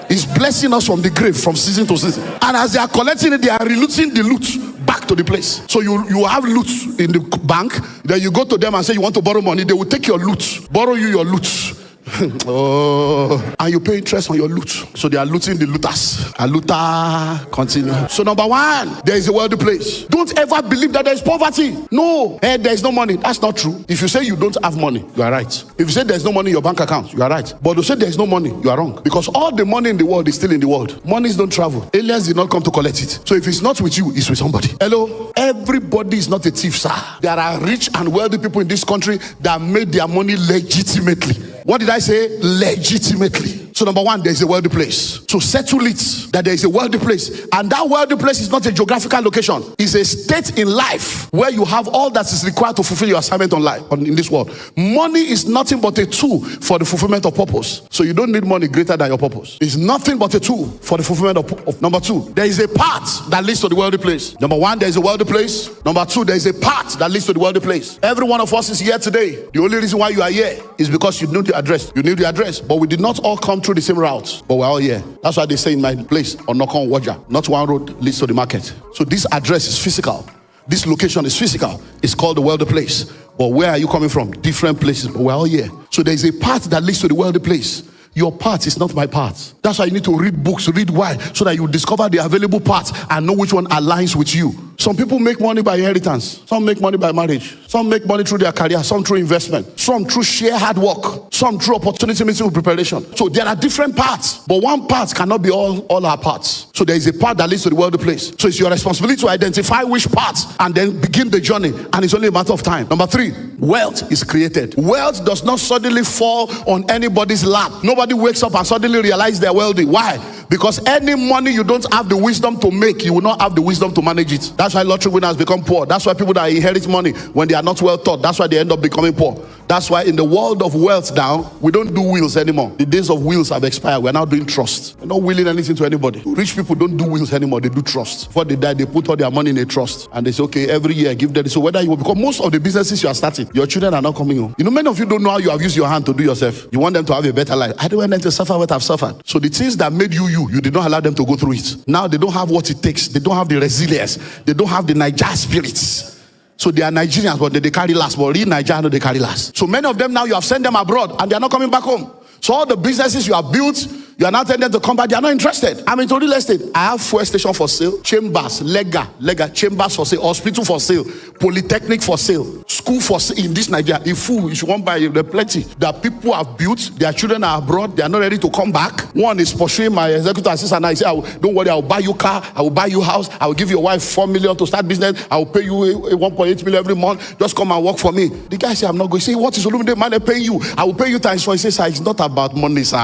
He's blessing us from the grave, from season to season. And as they are collecting it, they are relooting the loot back to the place. So you have loot in the bank, then you go to them and say you want to borrow money, they will take your loot, borrow you your loot. And you pay interest on your loot. So they are looting the looters. A looter continue. So number one, there is a wealthy place. Don't ever believe that there is poverty. No, there is no money. That's not true. If you say you don't have money, you are right. If you say there's no money in your bank account, you are right. But to say there's no money, you are wrong. Because all the money in the world is still in the world. Monies don't travel. Aliens did not come to collect it. So if it's not with you, it's with somebody. Hello? Everybody is not a thief, sir. There are rich and wealthy people in this country that made their money legitimately. What did I say? Legitimately. So number one, there is a wealthy place. So settle it that there is a wealthy place. And that wealthy place is not a geographical location. It's a state in life where you have all that is required to fulfill your assignment on life, in this world. Money is nothing but a tool for the fulfillment of purpose. So you don't need money greater than your purpose. It's nothing but a tool for the fulfillment of number two, there is a path that leads to the wealthy place. Number one, there is a wealthy place. Number two, there is a path that leads to the wealthy place. Every one of us is here today. The only reason why you are here is because you knew the address. You knew the address, but we did not all come through the same route, but we're all here. That's why they say in my place on Nokon Waja, not one road leads to the market. So this address is physical. This location is physical. It's called the wealthy place. But where are you coming from? Different places, but we're all here. So there is a path that leads to the wealthy place. Your path is not my path. That's why you need to read books, read why, so that you discover the available path and know which one aligns with you. Some people make money by inheritance. Some make money by marriage. Some make money through their career. Some through investment. Some through sheer hard work. Some through opportunity meeting with preparation. So there are different paths, but one path cannot be all our paths. So there is a path that leads to the wealthy place. So it's your responsibility to identify which path and then begin the journey. And it's only a matter of time. Number 3, wealth is created. Wealth does not suddenly fall on anybody's lap. Nobody wakes up and suddenly realizes they're wealthy. Why? Because any money you don't have the wisdom to make, you will not have the wisdom to manage it. That's why lottery winners become poor. That's why people that inherit money, when they are not well taught, that's why they end up becoming poor. That's why in the world of wealth now, we don't do wills anymore. The days of wills have expired. We're now doing trust. We're not willing anything to anybody. Rich people don't do wills anymore. They do trust. Before they die, they put all their money in a trust. And they say, okay, every year give them. So whether you will, because most of the businesses you are starting, your children are not coming home. You know, many of you don't know how you have used your hand to do yourself. You want them to have a better life. I don't want them to suffer what I've suffered. So the things that made you did not allow them to go through it. Now they don't have what it takes. They don't have the resilience. They don't have the Niger spirits. So they are Nigerians, but they carry last. But real Nigerians, they carry last. So many of them now, you have sent them abroad and they are not coming back home. So all the businesses you have built, you are now telling them to come back. They are not interested. I'm into real estate. I have fuel station for sale, chambers, lega, chambers for sale, hospital for sale, polytechnic for sale, school for sale in this Nigeria. If fool, if you want buy, there are plenty. That people have built, their children are abroad, they are not ready to come back. One is pursuing my executive assistant. I say, don't worry, I will buy you car, I will buy you house, I will give your wife 4 million to start business, I will pay you 1.8 million every month. Just come and work for me. The guy say, I'm not going. Say, what is Olumide Emmanuel paying you? I will pay you times 4. He says, it's not about money, sir.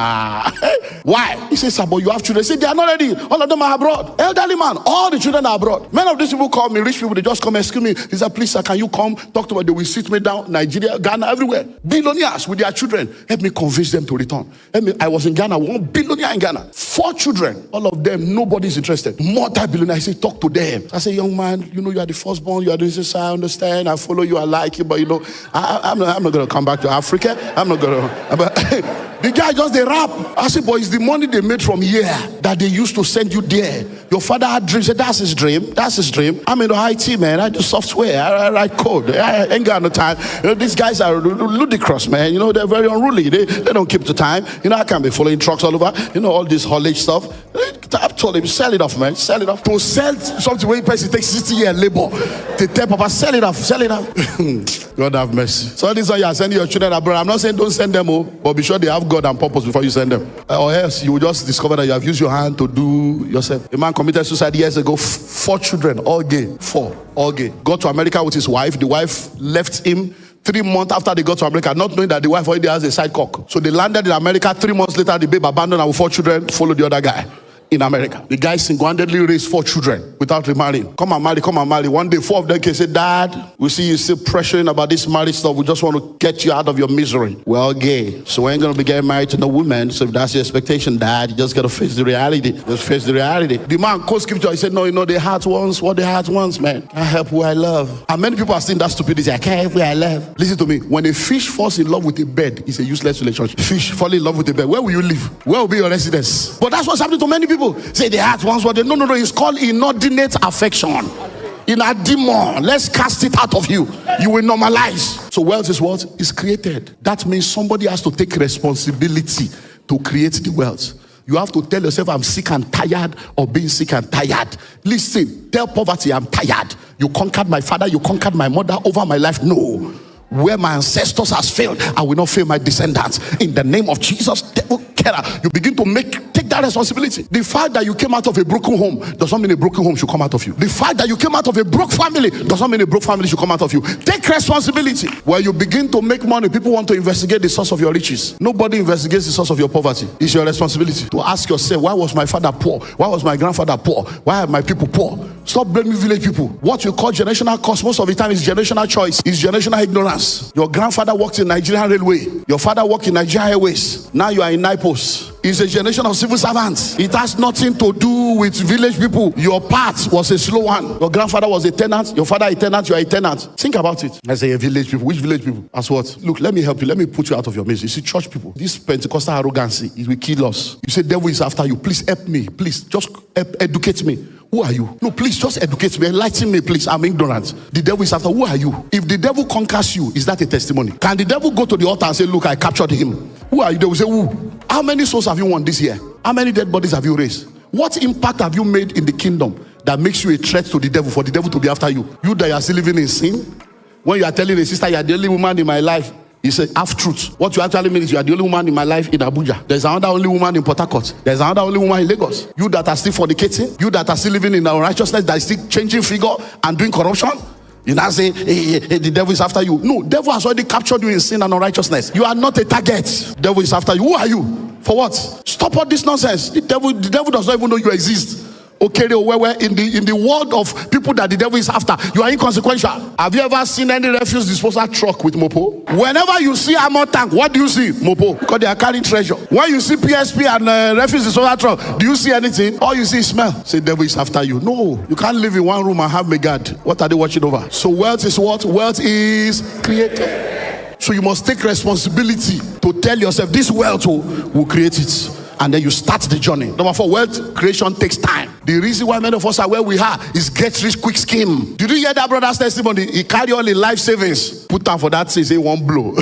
Why? He says, sir, but you have children. Say, they are not ready. All of them are abroad. Elderly man, all the children are abroad. Many of these people call me, rich people, they just come and excuse me. He said, please, sir, can you come talk to me? They will sit me down, Nigeria, Ghana, everywhere. Billionaires with their children. Help me convince them to return. I was in Ghana, 1 billionaire in Ghana. 4 children. All of them, nobody's interested. Multi-billionaire. I say, talk to them. I say, young man, you know, you are the firstborn. You are this, I understand. I follow you, I like you. But, you know, I'm not going to come back to Africa. I'm not going to. The guy just they rap. I said, boy, it's the money they made from here that they used to send you there. Your father had dreams. Said, that's his dream. That's his dream. I'm in the IT, man. I do software. I write code. I ain't got no time. You know, these guys are ludicrous, man. You know, they're very unruly. They don't keep the time. You know, I can't be following trucks all over. You know, all this haulage stuff. I've told him, sell it off, man. Sell it off. To sell something where person takes 60 years labor. They tell Papa, sell it off. Sell it off. God have mercy. So this is why you are sending your children abroad. I'm not saying don't send them home, but be sure they have God and purpose before you send them. Or else you will just discover that you have used your hand to do yourself. A man committed suicide years ago. 4 children, all gay. 4, all gay. Got to America with his wife. The wife left him 3 months after they got to America, not knowing that the wife already has a side cock. So they landed in America. 3 months later, the babe abandoned and with 4 children, followed the other guy. In America, the guy single-handedly raised 4 children without remarrying. Come and marry. One day, 4 of them came and said, Dad, we see you still pressuring about this marriage stuff. We just want to get you out of your misery. Well, gay. So we ain't going to be getting married to no woman. So if that's your expectation, Dad, you just got to face the reality. Just face the reality. The man quote scripture. He said, no, you know, the heart wants what the heart wants, man. I help who I love. And many people are saying that stupidity. I can't help who I love. Listen to me. When a fish falls in love with a bird, it's a useless relationship. Fish fall in love with a bird. Where will you live? Where will be your residence? But that's what's happening to many people. Say the heart wants what they no. It's called inordinate affection. In a demon. Let's cast it out of you. You will normalize. So wealth is what? Is created. That means somebody has to take responsibility to create the wealth. You have to tell yourself, I'm sick and tired of being sick and tired. Listen, tell poverty, I'm tired. You conquered my father, you conquered my mother over my life. No. Where my ancestors has failed, I will not fail my descendants. In the name of Jesus, devil killer, you begin to take that responsibility. The fact that you came out of a broken home does not mean a broken home should come out of you. The fact that you came out of a broke family does not mean a broke family should come out of you. Take responsibility. Where you begin to make money, people want to investigate the source of your riches. Nobody investigates the source of your poverty. It's your responsibility to ask yourself, why was my father poor? Why was my grandfather poor? Why are my people poor? Stop blaming village people. What you call generational cost most of the time is generational choice. It's generational ignorance. Your grandfather worked in Nigerian Railway. Your father worked in Nigerian Airways. Now you are in NIPOS. It's a generation of civil servants. It has nothing to do with village people. Your path was a slow one. Your grandfather was a tenant. Your father a tenant. You are a tenant. Think about it. I say a village people. Which village people? As what? Look, let me help you. Let me put you out of your misery. You see, church people, this Pentecostal arrogancy, it will kill us. You say devil is after you. Please help me. Please just educate me. Who are you? No, please just educate me, enlighten me, please. I'm ignorant. The devil is after. Who are you? If the devil conquers you, is that a testimony? Can the devil go to the altar and say, look, I captured him? Who are you? They will say, who? How many souls have you won this year? How many dead bodies have you raised? What impact have you made in the kingdom that makes you a threat to the devil, for the devil to be after you? You that are still living in sin? When you are telling a sister, you are the only woman in my life, you say half truth. What you actually mean is you are the only woman in my life in Abuja. There's another only woman in Port Harcourt. There's another only woman in Lagos. You that are still fornicating, you that are still living in unrighteousness, that is still changing figure and doing corruption, you now say, hey, the devil is after you. No, devil has already captured you in sin and unrighteousness. You are not a target. Devil is after you. Who are you? For what? Stop all this nonsense. The devil does not even know you exist. Okay, where in the world of people that the devil is after, you are inconsequential. Have you ever seen any refuse disposal truck with mopo? Whenever you see armor tank, what do you see? Mopo, because they are carrying treasure. When you see PSP and refuse disposal truck, do you see anything? All you see is smell. Say devil is after you. No, you can't live in one room and have me guard. What are they watching over? So wealth is what? Wealth is created. So you must take responsibility to tell yourself this wealth will create it. And then you start the journey. Number 4, wealth creation takes time. The reason why many of us are where we are is get rich quick scheme. Did you hear that brother's testimony? He carried all his life savings. Put down for that, say one blow.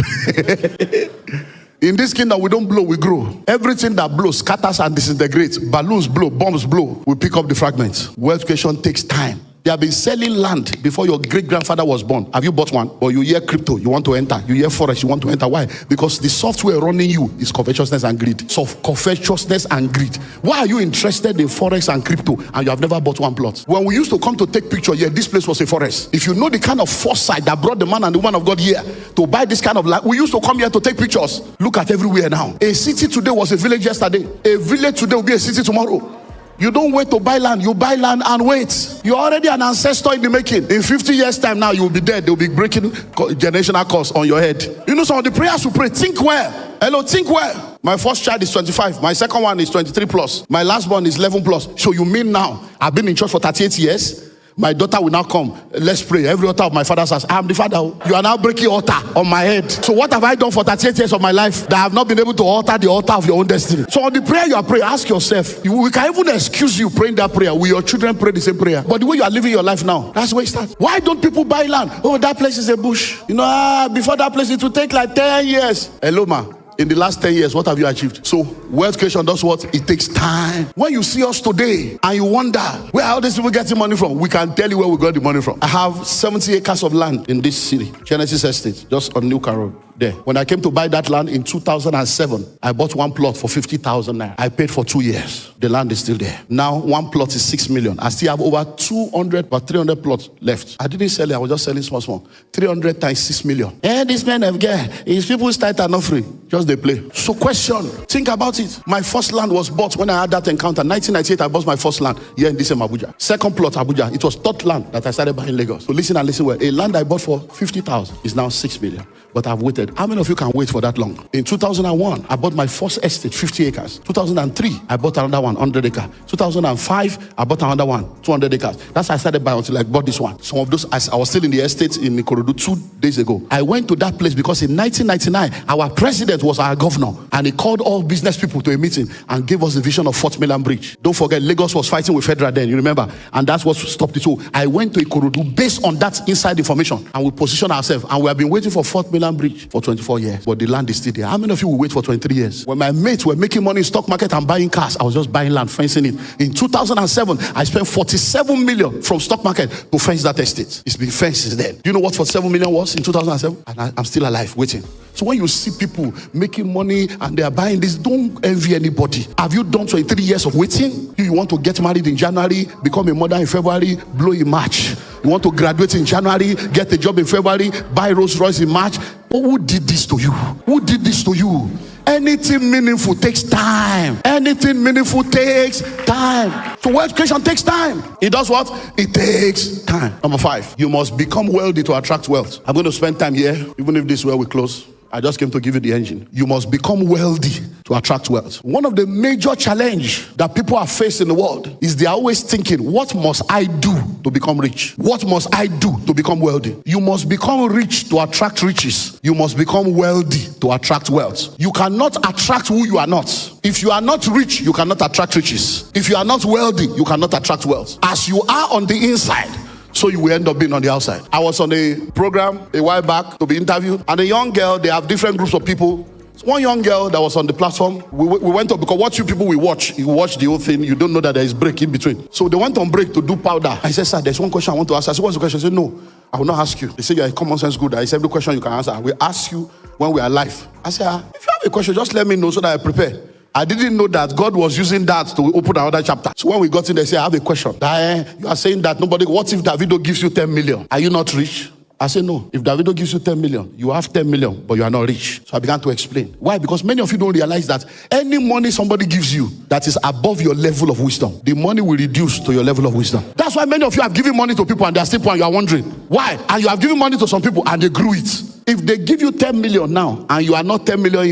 In this kingdom, we don't blow, we grow. Everything that blows scatters and disintegrates. Balloons blow, bombs blow. We pick up the fragments. Wealth creation takes time. They have been selling land before your great-grandfather was born. Have you bought one? Or you hear crypto, you want to enter. You hear forex, you want to enter. Why? Because the software running you is covetousness and greed. So covetousness and greed. Why are you interested in forex and crypto and you have never bought one plot? When we used to come to take picture here, this place was a forest. If you know the kind of foresight that brought the man and the woman of God here to buy this kind of land, we used to come here to take pictures. Look at everywhere now. A city today was a village yesterday. A village today will be a city tomorrow. You don't wait to buy land, you buy land and wait. You're already an ancestor in the making. In 50 years time now, you'll be dead. They'll be breaking generational curse on your head. You know some of the prayers you pray, think well. Hello, think well. My first child is 25. My second one is 23 plus. My last one is 11 plus. So you mean now, I've been in church for 38 years. My daughter will now come. Let's pray. Every altar of my father's house. I am the father. You are now breaking altar on my head. So what have I done for 38 years of my life that I have not been able to alter the altar of your own destiny? So on the prayer you are praying, ask yourself. We can even excuse you praying that prayer. Will your children pray the same prayer? But the way you are living your life now, that's where it starts. Why don't people buy land? Oh, that place is a bush. You know, before that place, it will take like 10 years. Hello, ma. In the last 10 years, what have you achieved? So, wealth creation does what? It takes time. When you see us today and you wonder, where are all these people getting money from? We can tell you where we got the money from. I have 70 acres of land in this city, Genesis Estate, just on New Car Road. There. When I came to buy that land in 2007, I bought one plot for 50,000 naira. I paid for 2 years. The land is still there. Now, one plot is 6 million. I still have over 200 or 300 plots left. I didn't sell it. I was just selling small. 300 times 6 million. And this man of God, his people's tithe are not free. Just they play. So question, think about it. My first land was bought when I had that encounter. 1998, I bought my first land here in this Abuja. Second plot, Abuja. It was third land that I started buying in Lagos. So listen and listen well. A land I bought for 50,000 is now 6 million. But I've waited. How many of you can wait for that long? In 2001, I bought my first estate, 50 acres. 2003, I bought another one, 100 acres. 2005, I bought another one, 200 acres. That's how I started buying until I bought this one. Some of those, I was still in the estate in Ikorodu 2 days ago. I went to that place because in 1999, our president was our governor. And he called all business people to a meeting and gave us the vision of Fort Mainland Bridge. Don't forget, Lagos was fighting with Federal then, you remember? And that's what stopped it. So I went to Ikorodu based on that inside information. And we positioned ourselves. And we have been waiting for Fort Mainland Bridge for 24 years. But the land is still there. How many of you will wait for 23 years? When my mates were making money in stock market and buying cars, I was just buying land, fencing it. In 2007, I spent 47 million from stock market to fence that estate. It's been fenced since then. Do you know what 47 million was in 2007? And I'm still alive, waiting. So when you see people making money and they are buying this, don't envy anybody. Have you done 23 years of waiting? You want to get married in January, become a mother in February, blow in March. You want to graduate in January, get a job in February, buy Rolls Royce in March. But who did this to you? Who did this to you? Anything meaningful takes time. Anything meaningful takes time. So wealth creation takes time. It does what? It takes time. Number 5, you must become wealthy to attract wealth. I'm going to spend time here, even if this is where we close. I just came to give you the engine. You must become wealthy to attract wealth. One of the major challenges that people are faced in the world is they are always thinking, what must I do to become rich? What must I do to become wealthy? You must become rich to attract riches. You must become wealthy to attract wealth. You cannot attract who you are not. If you are not rich, you cannot attract riches. If you are not wealthy, you cannot attract wealth. As you are on the inside, so you will end up being on the outside. I was on a program a while back to be interviewed, and a young girl, they have different groups of people. One young girl that was on the platform, we went up, because what you people will watch, you watch the whole thing, you don't know that there is break in between. So they went on break to do powder. I said, sir, there's one question I want to ask. I said, what's the question? I said, no, I will not ask you. They said, you're a common sense good. I said, every question you can answer, I will ask you when we are live. I said, if you have a question, just let me know so that I prepare. I didn't know that God was using that to open another chapter. So when we got in there, I said, I have a question. You are saying that what if Davido gives you 10 million? Are you not rich? I said, no. If Davido gives you 10 million, you have 10 million, but you are not rich. So I began to explain. Why? Because many of you don't realize that any money somebody gives you that is above your level of wisdom, the money will reduce to your level of wisdom. That's why many of you have given money to people and they are still poor and you are wondering. Why? And you have given money to some people and they grew it. If they give you 10 million now and you are not 10 million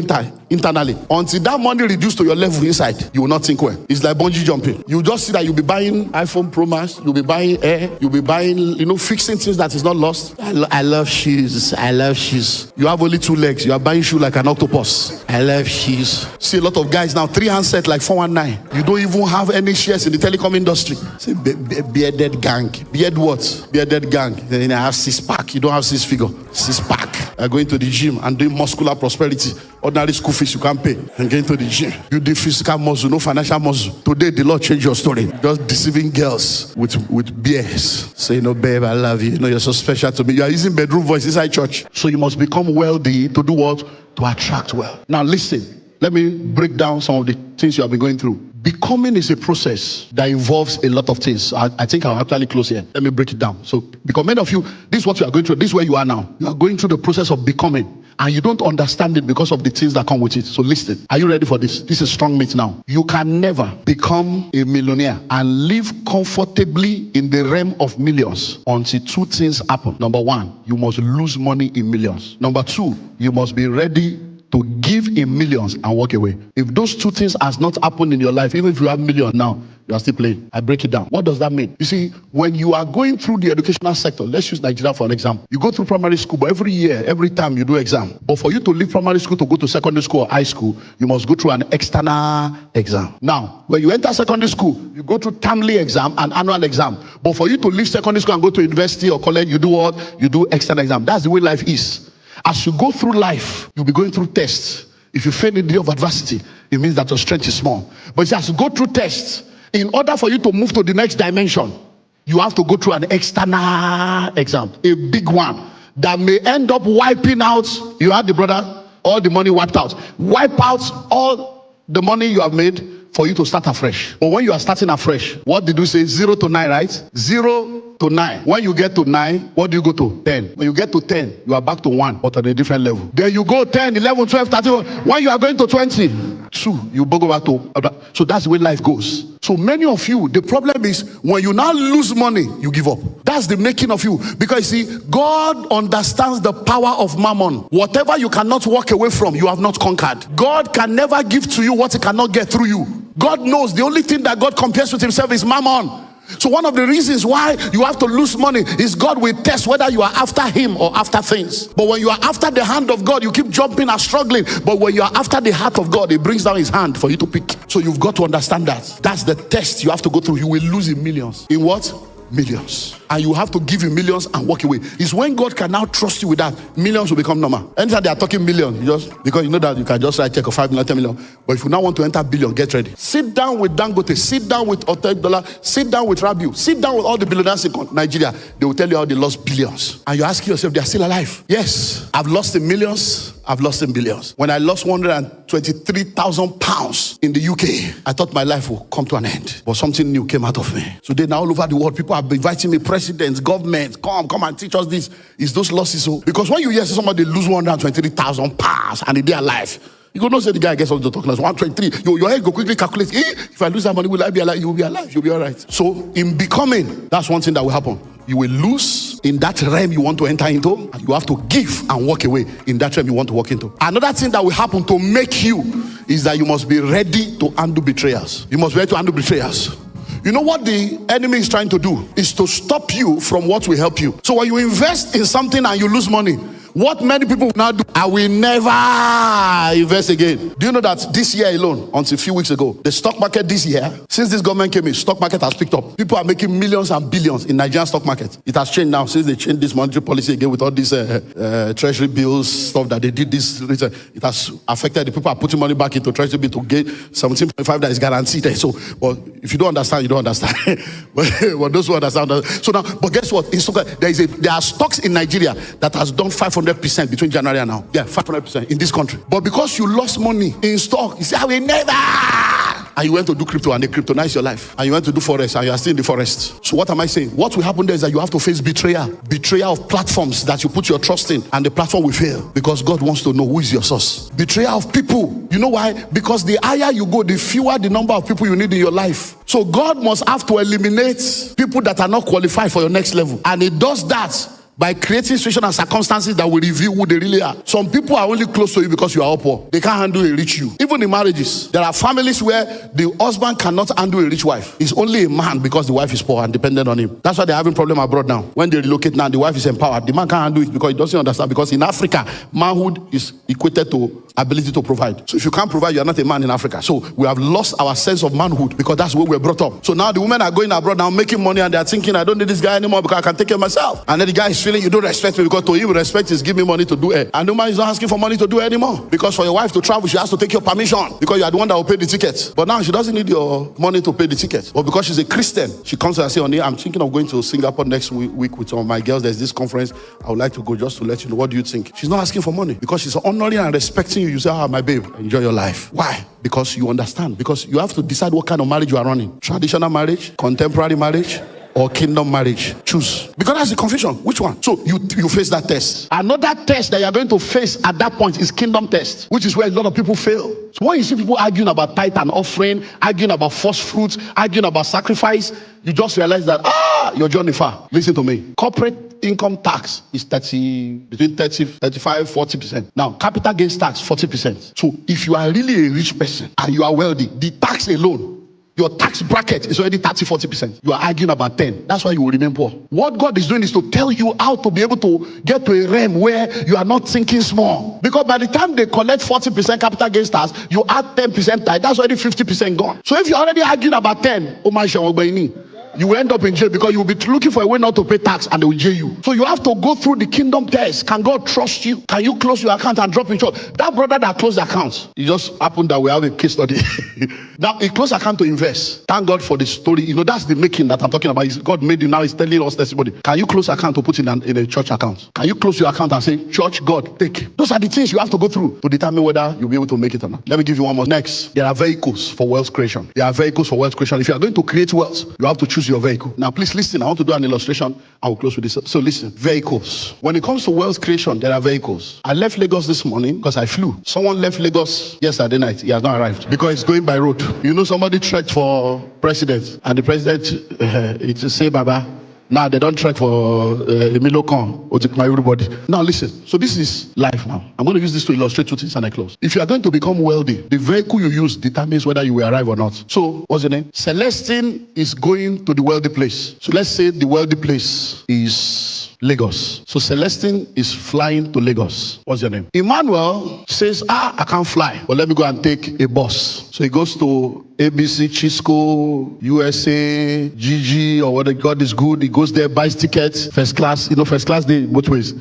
internally, until that money reduced to your level inside, you will not think well. It's like bungee jumping. You just see that you'll be buying iPhone Pro Max, you'll be buying air, you'll be buying, fixing things that is not lost. I love shoes. I love shoes. You have only 2 legs. You are buying shoes like an octopus. I love shoes. See a lot of guys now, 3 handsets like 419. You don't even have any shares in the telecom industry. Say bearded gang. Beard what? Bearded gang. Then I have 6-pack. You don't have 6 figure. 6-pack. I going to the gym and doing muscular prosperity. Ordinary school fees you can't pay. And going to the gym. You do physical muscle, no financial muscle. Today the Lord changed your story. Just deceiving girls with beers. Say, no, babe, I love you. You're so special to me. You are using bedroom voice inside church. So you must become wealthy to do what? To attract wealth. Now listen. Let me break down some of the things you have been going through. Becoming is a process that involves a lot of things. I think I'll actually close here. Let me break it down. So, because many of you, this is what you are going through. This is where you are now. You are going through the process of becoming. And you don't understand it because of the things that come with it. So listen. Are you ready for this? This is strong meat now. You can never become a millionaire and live comfortably in the realm of millions until 2 things happen. Number 1, you must lose money in millions. Number 2, you must be ready to give in millions and walk away. If those 2 things has not happened in your life, even if you have millions now, you are still playing. I break it down. What does that mean? You see, when you are going through the educational sector, let's use Nigeria for an example. You go through primary school, but every year, every time you do exam. But for you to leave primary school to go to secondary school or high school, you must go through an external exam. Now, when you enter secondary school, you go through termly exam and annual exam. But for you to leave secondary school and go to university or college, you do what? You do external exam. That's the way life is. As you go through life, you'll be going through tests. If you fail in the day of adversity, it means that your strength is small. But as you go through tests, in order for you to move to the next dimension, you have to go through an external exam, a big one that may end up wiping out, you had the brother, all the money wiped out. Wipe out all the money you have made for you to start afresh. But when you are starting afresh, what did we say? 0 to 9, right? 0 to 9. When you get to 9, what do you go to? 10. When you get to 10, you are back to 1, but on a different level. Then you go 10, 11, 12, 13. When you are going to 20, 2, you go back to. So that's the way life goes. So many of you, the problem is when you now lose money, you give up. That's the making of you. Because you see, God understands the power of mammon. Whatever you cannot walk away from, you have not conquered. God can never give to you what he cannot get through you. God knows the only thing that God compares with himself is mammon. So one of the reasons why you have to lose money is God will test whether you are after him or after things. But when you are after the hand of God, you keep jumping and struggling. But when you are after the heart of God, he brings down his hand for you to pick. So you've got to understand that. That's the test you have to go through. You will lose in millions. In what? Millions. And you have to give in millions and walk away. It's when God can now trust you with that, millions will become normal. Anytime they are talking million, because you know that you can just write check of 5 million, 10 million. But if you now want to enter billion, get ready. Sit down with Dangote, sit down with $100, sit down with Rabiu, sit down with all the billionaires in Nigeria. They will tell you how they lost billions. And you're asking yourself, they are still alive. Yes, I've lost in millions. I've lost in billions. When I lost 123,000 pounds in the UK, I thought my life would come to an end. But something new came out of me. So then all over the world, people have been inviting me, presidents, government, come and teach us this. It's those losses. So, because when you hear somebody lose 123,000 pounds and they are alive, you go, no, say the guy gets up to talk. 123. Your head go quickly calculate. If I lose that money, will I be alive? You will be alive. You'll be all right. So in becoming, that's one thing that will happen. You will lose in that realm you want to enter into, and you have to give and walk away in that realm you want to walk into. Another thing that will happen to make you is that you must be ready to handle betrayers. You must be ready to handle betrayers. You know what the enemy is trying to do? Is to stop you from what will help you. So when you invest in something and you lose money, what many people will now do, I will never invest again. Do you know that this year alone, until a few weeks ago, the stock market this year, since this government came in, stock market has picked up. People are making millions and billions in Nigerian stock market. It has changed now since they changed this monetary policy again with all these treasury bills, stuff that they did this. It has affected the people are putting money back into treasury bill to get 17.5 that is guaranteed. So, but if you don't understand, you don't understand. but those who understand, so now, but guess what? There are stocks in Nigeria that has done 500% between January and now. Yeah, 500% in this country. But because you lost money in stock, you say, I will never. And you went to do crypto and they cryptonized your life. And you went to do forest and you are still in the forest. So what am I saying? What will happen there is that you have to face betrayal. Betrayal of platforms that you put your trust in, and the platform will fail because God wants to know who is your source. Betrayal of people. You know why? Because the higher you go, the fewer the number of people you need in your life. So God must have to eliminate people that are not qualified for your next level. And He does that by creating situations and circumstances that will reveal who they really are. Some people are only close to you because you are poor. They can't handle a rich you. Even in marriages, there are families where the husband cannot handle a rich wife. He's only a man because the wife is poor and dependent on him. That's why they're having problem abroad now. When they relocate now, the wife is empowered. The man can't handle it because he doesn't understand. Because in Africa, manhood is equated to ability to provide. So if you can't provide, you are not a man in Africa. So we have lost our sense of manhood because that's where we're brought up. So now the women are going abroad now making money and they're thinking, I don't need this guy anymore because I can take care of myself. And then the guy is feeling, you don't respect me because to him respect is give me money to do it. And the man is not asking for money to do it anymore. Because for your wife to travel, she has to take your permission because you are the one that will pay the ticket. But now she doesn't need your money to pay the ticket. But because she's a Christian, she comes and says, Honey, I'm thinking of going to Singapore next week with some of my girls. There's this conference. I would like to go just to let you know. What do you think? She's not asking for money because she's honoring and respecting you. You say, my babe, enjoy your life. Why? Because you understand. Because you have to decide what kind of marriage you are running. Traditional marriage, contemporary marriage, or kingdom marriage. Choose. Because that's the confusion. Which one? So you face that test. Another test that you're going to face at that point is kingdom test, which is where a lot of people fail. So when you see people arguing about tithe and offering, arguing about first fruits, arguing about sacrifice, you just realize that, you're journey far. Listen to me. Corporate income tax is between 35, 40%. Now, capital gains tax, 40%. So if you are really a rich person and you are wealthy, the tax alone, your tax bracket is already 30-40%. You are arguing about 10. That's why you will remain poor. What God is doing is to tell you how to be able to get to a realm where you are not thinking small. Because by the time they collect 40% capital gains tax, you add 10% tax. That's already 50% gone. So if you're already arguing about 10, you will end up in jail because you will be looking for a way not to pay tax and they will jail you. So you have to go through the kingdom test. Can God trust you? Can you close your account and drop in short? That brother that closed the account, it just happened that we have a case study. Now he closed account to invest. Thank God for the story. You know, that's the making that I'm talking about. God made you now. He's telling us testimony. Can you close account to put in a church account? Can you close your account and say, Church, God, take? Those are the things you have to go through to determine whether you'll be able to make it or not. Let me give you one more. Next, there are vehicles for wealth creation. There are vehicles for wealth creation. If you are going to create wealth, you have to choose your vehicle. Now, please listen. I want to do an illustration. I will close with this. So listen, vehicles. When it comes to wealth creation, there are vehicles. I left Lagos this morning because I flew. Someone left Lagos yesterday night. He has not arrived because he's going by road. You know, somebody trekked for president and the president, it's say Baba. Now they don't trek for Emilio Con or my everybody. Now listen. So this is life now. I'm going to use this to illustrate two things and I close. If you are going to become wealthy, the vehicle you use determines whether you will arrive or not. So what's the name? Celestine is going to the wealthy place. So let's say the wealthy place is Lagos. So Celestine is flying to Lagos. What's your name? Emmanuel says, I can't fly, but let me go and take a bus. So he goes to ABC, Chisco, USA, GG, or what God is good. He goes there, buys tickets, first class. You know, first class, they both ways.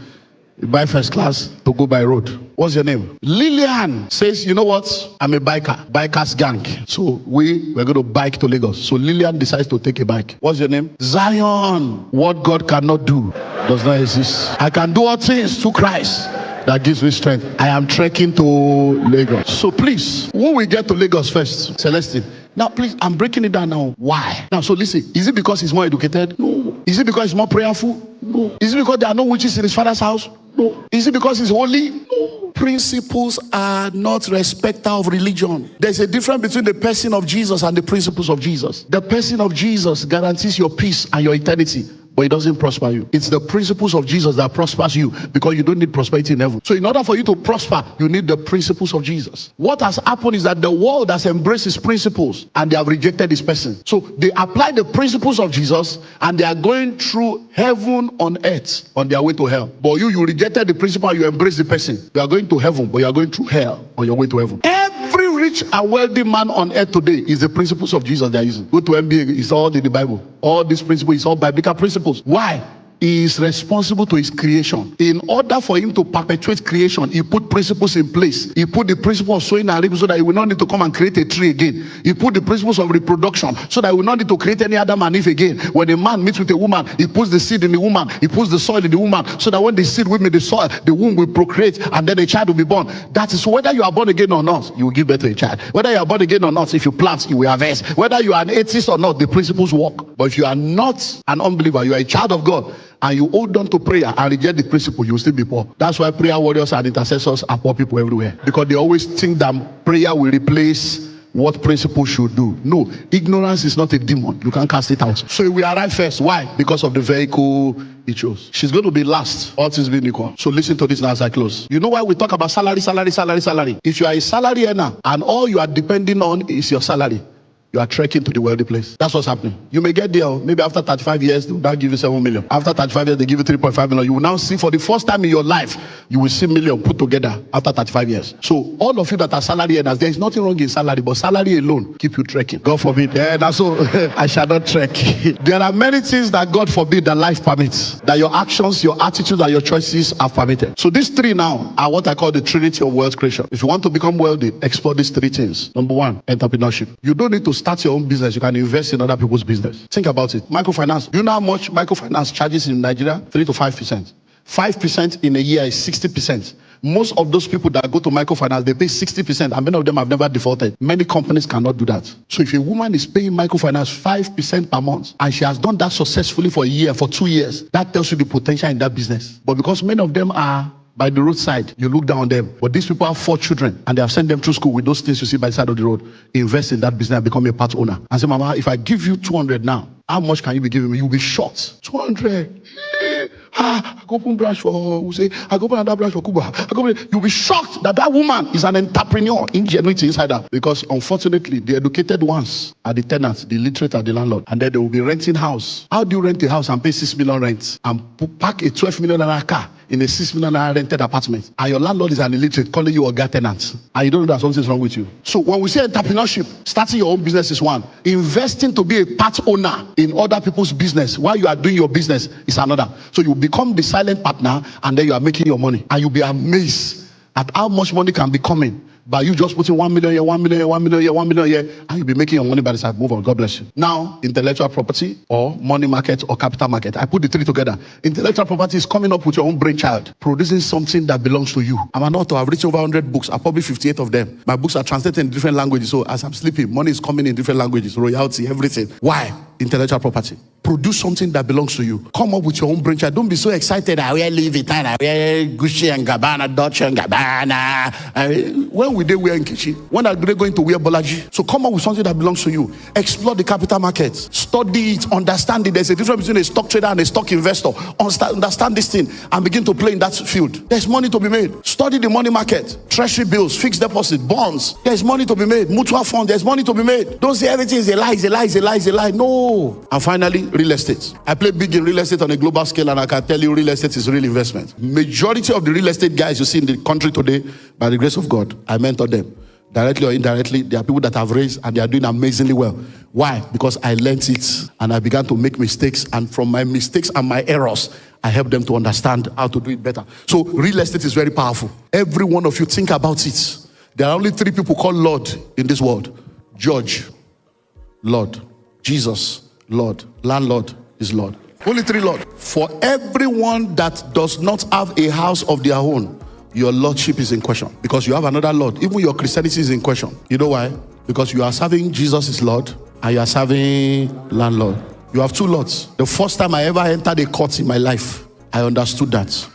You buy first class to go by road. What's your name? Lillian says, you know what? I'm a biker. Bikers gang. So we're going to bike to Lagos. So Lillian decides to take a bike. What's your name? Zion. What God cannot do does not exist. I can do all things through Christ that gives me strength. I am trekking to Lagos. So please, when we get to Lagos first, Celestine. Now please, I'm breaking it down now. Why? Now, so listen. Is it because he's more educated? No. Is it because he's more prayerful? No. Is it because there are no witches in his father's house? No. Is it because he's holy? No. Principles are not respecter of religion. There's a difference between the person of Jesus and the principles of Jesus. The person of Jesus guarantees your peace and your eternity. but it doesn't prosper you. It's the principles of Jesus that prospers you, because you don't need prosperity in heaven. So in order for you to prosper, you need the principles of Jesus. What has happened is that the world has embraced his principles and they have rejected his person. So they apply the principles of Jesus and they are going through heaven on earth on their way to hell. But you rejected the principle and you embrace the person. You are going to heaven, but you are going through hell on your way to heaven. Every rich and wealthy man on earth today is the principles of Jesus they are using. Go to MBA, it's all in the Bible. All these principles is all biblical principles. Why? He is responsible to his creation. In order for him to perpetuate creation, he put principles in place. He put the principle of sowing and reaping so that he will not need to come and create a tree again. He put the principles of reproduction so that he will not need to create any Adam and Eve again. When a man meets with a woman, he puts the seed in the woman, he puts the soil in the woman, so that when the seed will meet the soil, the womb will procreate and then a child will be born. That is whether you are born again or not, you will give birth to a child. Whether you are born again or not, if you plant, you will harvest. Whether you are an atheist or not, the principles work. But if you are not an unbeliever, you are a child of God, and you hold on to prayer and reject the principle, you will still be poor. That's why prayer warriors and intercessors are poor people everywhere, because they always think that prayer will replace what principle should do. No, ignorance is not a demon. You can't cast it out. So we arrive first. Why? Because of the vehicle he chose. She's going to be last, all things being equal. So listen to this now as I close. You know why we talk about salary? If you are a salary earner and all you are depending on is your salary, you are trekking to the wealthy place. That's what's happening. You may get there, maybe after 35 years, they will now give you 7 million. After 35 years, they give you 3.5 million. You will now see, for the first time in your life, you will see million put together after 35 years. So all of you that are salary earners, there is nothing wrong in salary, but salary alone keep you trekking. God forbid. That's all. I shall not trek. There are many things that God forbid that life permits, that your actions, your attitudes, and your choices are permitted. So these three now are what I call the trinity of wealth creation. If you want to become wealthy, explore these three things. Number one, entrepreneurship. You don't need to start your own business. You can invest in other people's business. Think about it. Microfinance. Do you know how much microfinance charges in Nigeria? 3 to 5%. 5% in a year is 60%. Most of those people that go to microfinance, they pay 60%, and many of them have never defaulted. Many companies cannot do that. So if a woman is paying microfinance 5% per month, and she has done that successfully for a year, for 2 years, that tells you the potential in that business. But because many of them are by the roadside, you look down on them. But these people have 4 children and they have sent them through school with those things you see by the side of the road. Invest in that business and become a part owner. And say, Mama, if I give you 200 now, how much can you be giving me? You'll be shocked. 200. I go open branch for say, I go open another branch for Cuba. You'll be shocked that that woman is an entrepreneur, ingenuity inside her. Because unfortunately, the educated ones are the tenants, the literate are the landlord, and then they will be renting house. How do you rent a house and pay 6 million rent and park a 12 million car in a 6 million rented apartment, and your landlord is an illiterate calling you a guy tenant, and you don't know that something's wrong with you? So when we say entrepreneurship, starting your own business is one. Investing to be a part owner in other people's business while you are doing your business is another. So you become the silent partner, and then you are making your money, and you'll be amazed at how much money can be coming by you just putting 1 million here, 1 million here, 1 million here, 1 million here, and you'll be making your money by the side. Move on. God bless you. Now, intellectual property or money market or capital market. I put the three together. Intellectual property is coming up with your own brainchild, producing something that belongs to you. I'm an author. I've written over 100 books. I published 58 of them. My books are translated in different languages. So as I'm sleeping, money is coming in different languages, royalty, everything. Why? Intellectual property. Produce something that belongs to you. Come up with your own brainchild. Don't be so excited. I wear Louis Vuitton, I wear Gucci and Gabbana, Dolce and Gabbana. When will they wear Nkechi? When are they going to wear Bolaji? So come up with something that belongs to you. Explore the capital market. Study it. Understand it. There's a difference between a stock trader and a stock investor. Understand this thing and begin to play in that field. There's money to be made. Study the money market. Treasury bills, fixed deposit, bonds. There's money to be made. Mutual fund. There's money to be made. Don't say everything is a lie, is a lie, is a lie, is a lie. No. And finally, real estate. I play big in real estate on a global scale, and I can tell you real estate is real investment. Majority of the real estate guys you see in the country today, by the grace of God, I mentor them. Directly or indirectly, there are people that I've raised and they are doing amazingly well. Why? Because I learned it and I began to make mistakes, and from my mistakes and my errors, I help them to understand how to do it better. So real estate is very powerful. Every one of you, think about it. There are only 3 people called Lord in this world. Judge, Lord. Jesus, Lord. Landlord is Lord. Only 3 Lord. For everyone that does not have a house of their own, your lordship is in question, because you have another Lord. Even your Christianity is in question. You know why? Because you are serving Jesus is Lord and you are serving landlord. You have 2 lords. The first time I ever entered a court in my life, I understood that.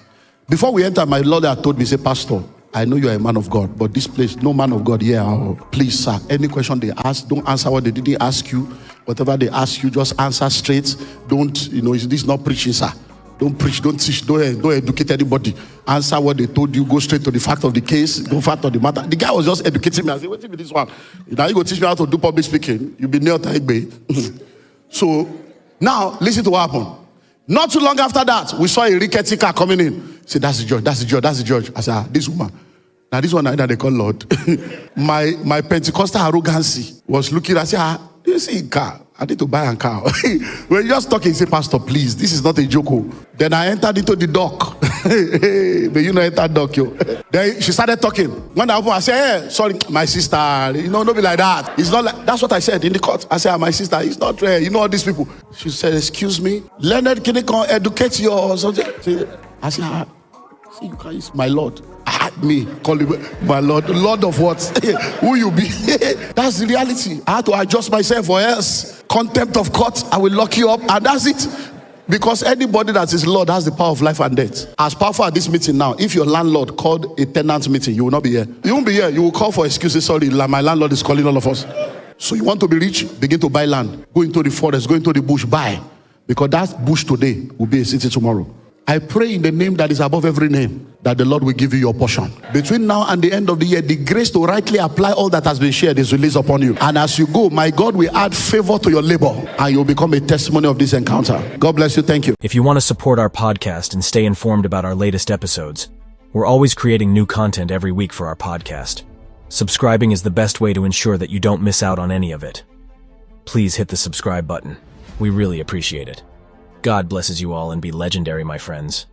Before we entered, my Lord had told me, say, Pastor, I know you are a man of God, but this place, no man of God here. Please, sir, any question they ask, don't answer what they didn't ask you. Whatever they ask you, just answer straight. Don't, this is not preaching, sir. Don't preach, don't teach, don't educate anybody. Answer what they told you, go straight to the fact of the case, go fact of the matter. The guy was just educating me. I said, wait till this one. Now you go teach me how to do public speaking. You'll be near Taigbe. So now, listen to what happened. Not too long after that, we saw a rickety car coming in. Say, that's the judge, that's the judge, that's the judge. I said, this woman. Now this one that they call Lord. my Pentecostal arrogancy was looking, I said, do you see a car? I need to buy a car. When you're just talking, say, Pastor, please, this is not a joke. Then I entered into the dock. But you know, entered dock, yo. Then she started talking. When I opened, I said, hey, sorry, my sister. Don't be like that. It's not like, that's what I said in the court. I said, my sister, it's not rare. You know all these people. She said, excuse me. Leonard, can you come educate you or something? I said, see, you can use my Lord. Me, call him my Lord. Lord of what? Who you be? That's the reality. I had to adjust myself, or else contempt of court, I will lock you up, and that's it. Because anybody that is Lord has the power of life and death. As powerful at this meeting now, if your landlord called a tenant meeting, you will not be here. You won't be here. You will call for excuses. Sorry, my landlord is calling all of us. So you want to be rich? Begin to buy land. Go into the forest, go into the bush, buy. Because that bush today will be a city tomorrow. I pray in the name that is above every name that the Lord will give you your portion. Between now and the end of the year, the grace to rightly apply all that has been shared is released upon you. And as you go, my God will add favor to your labor and you'll become a testimony of this encounter. God bless you. Thank you. If you want to support our podcast and stay informed about our latest episodes, we're always creating new content every week for our podcast. Subscribing is the best way to ensure that you don't miss out on any of it. Please hit the subscribe button. We really appreciate it. God blesses you all and be legendary, my friends.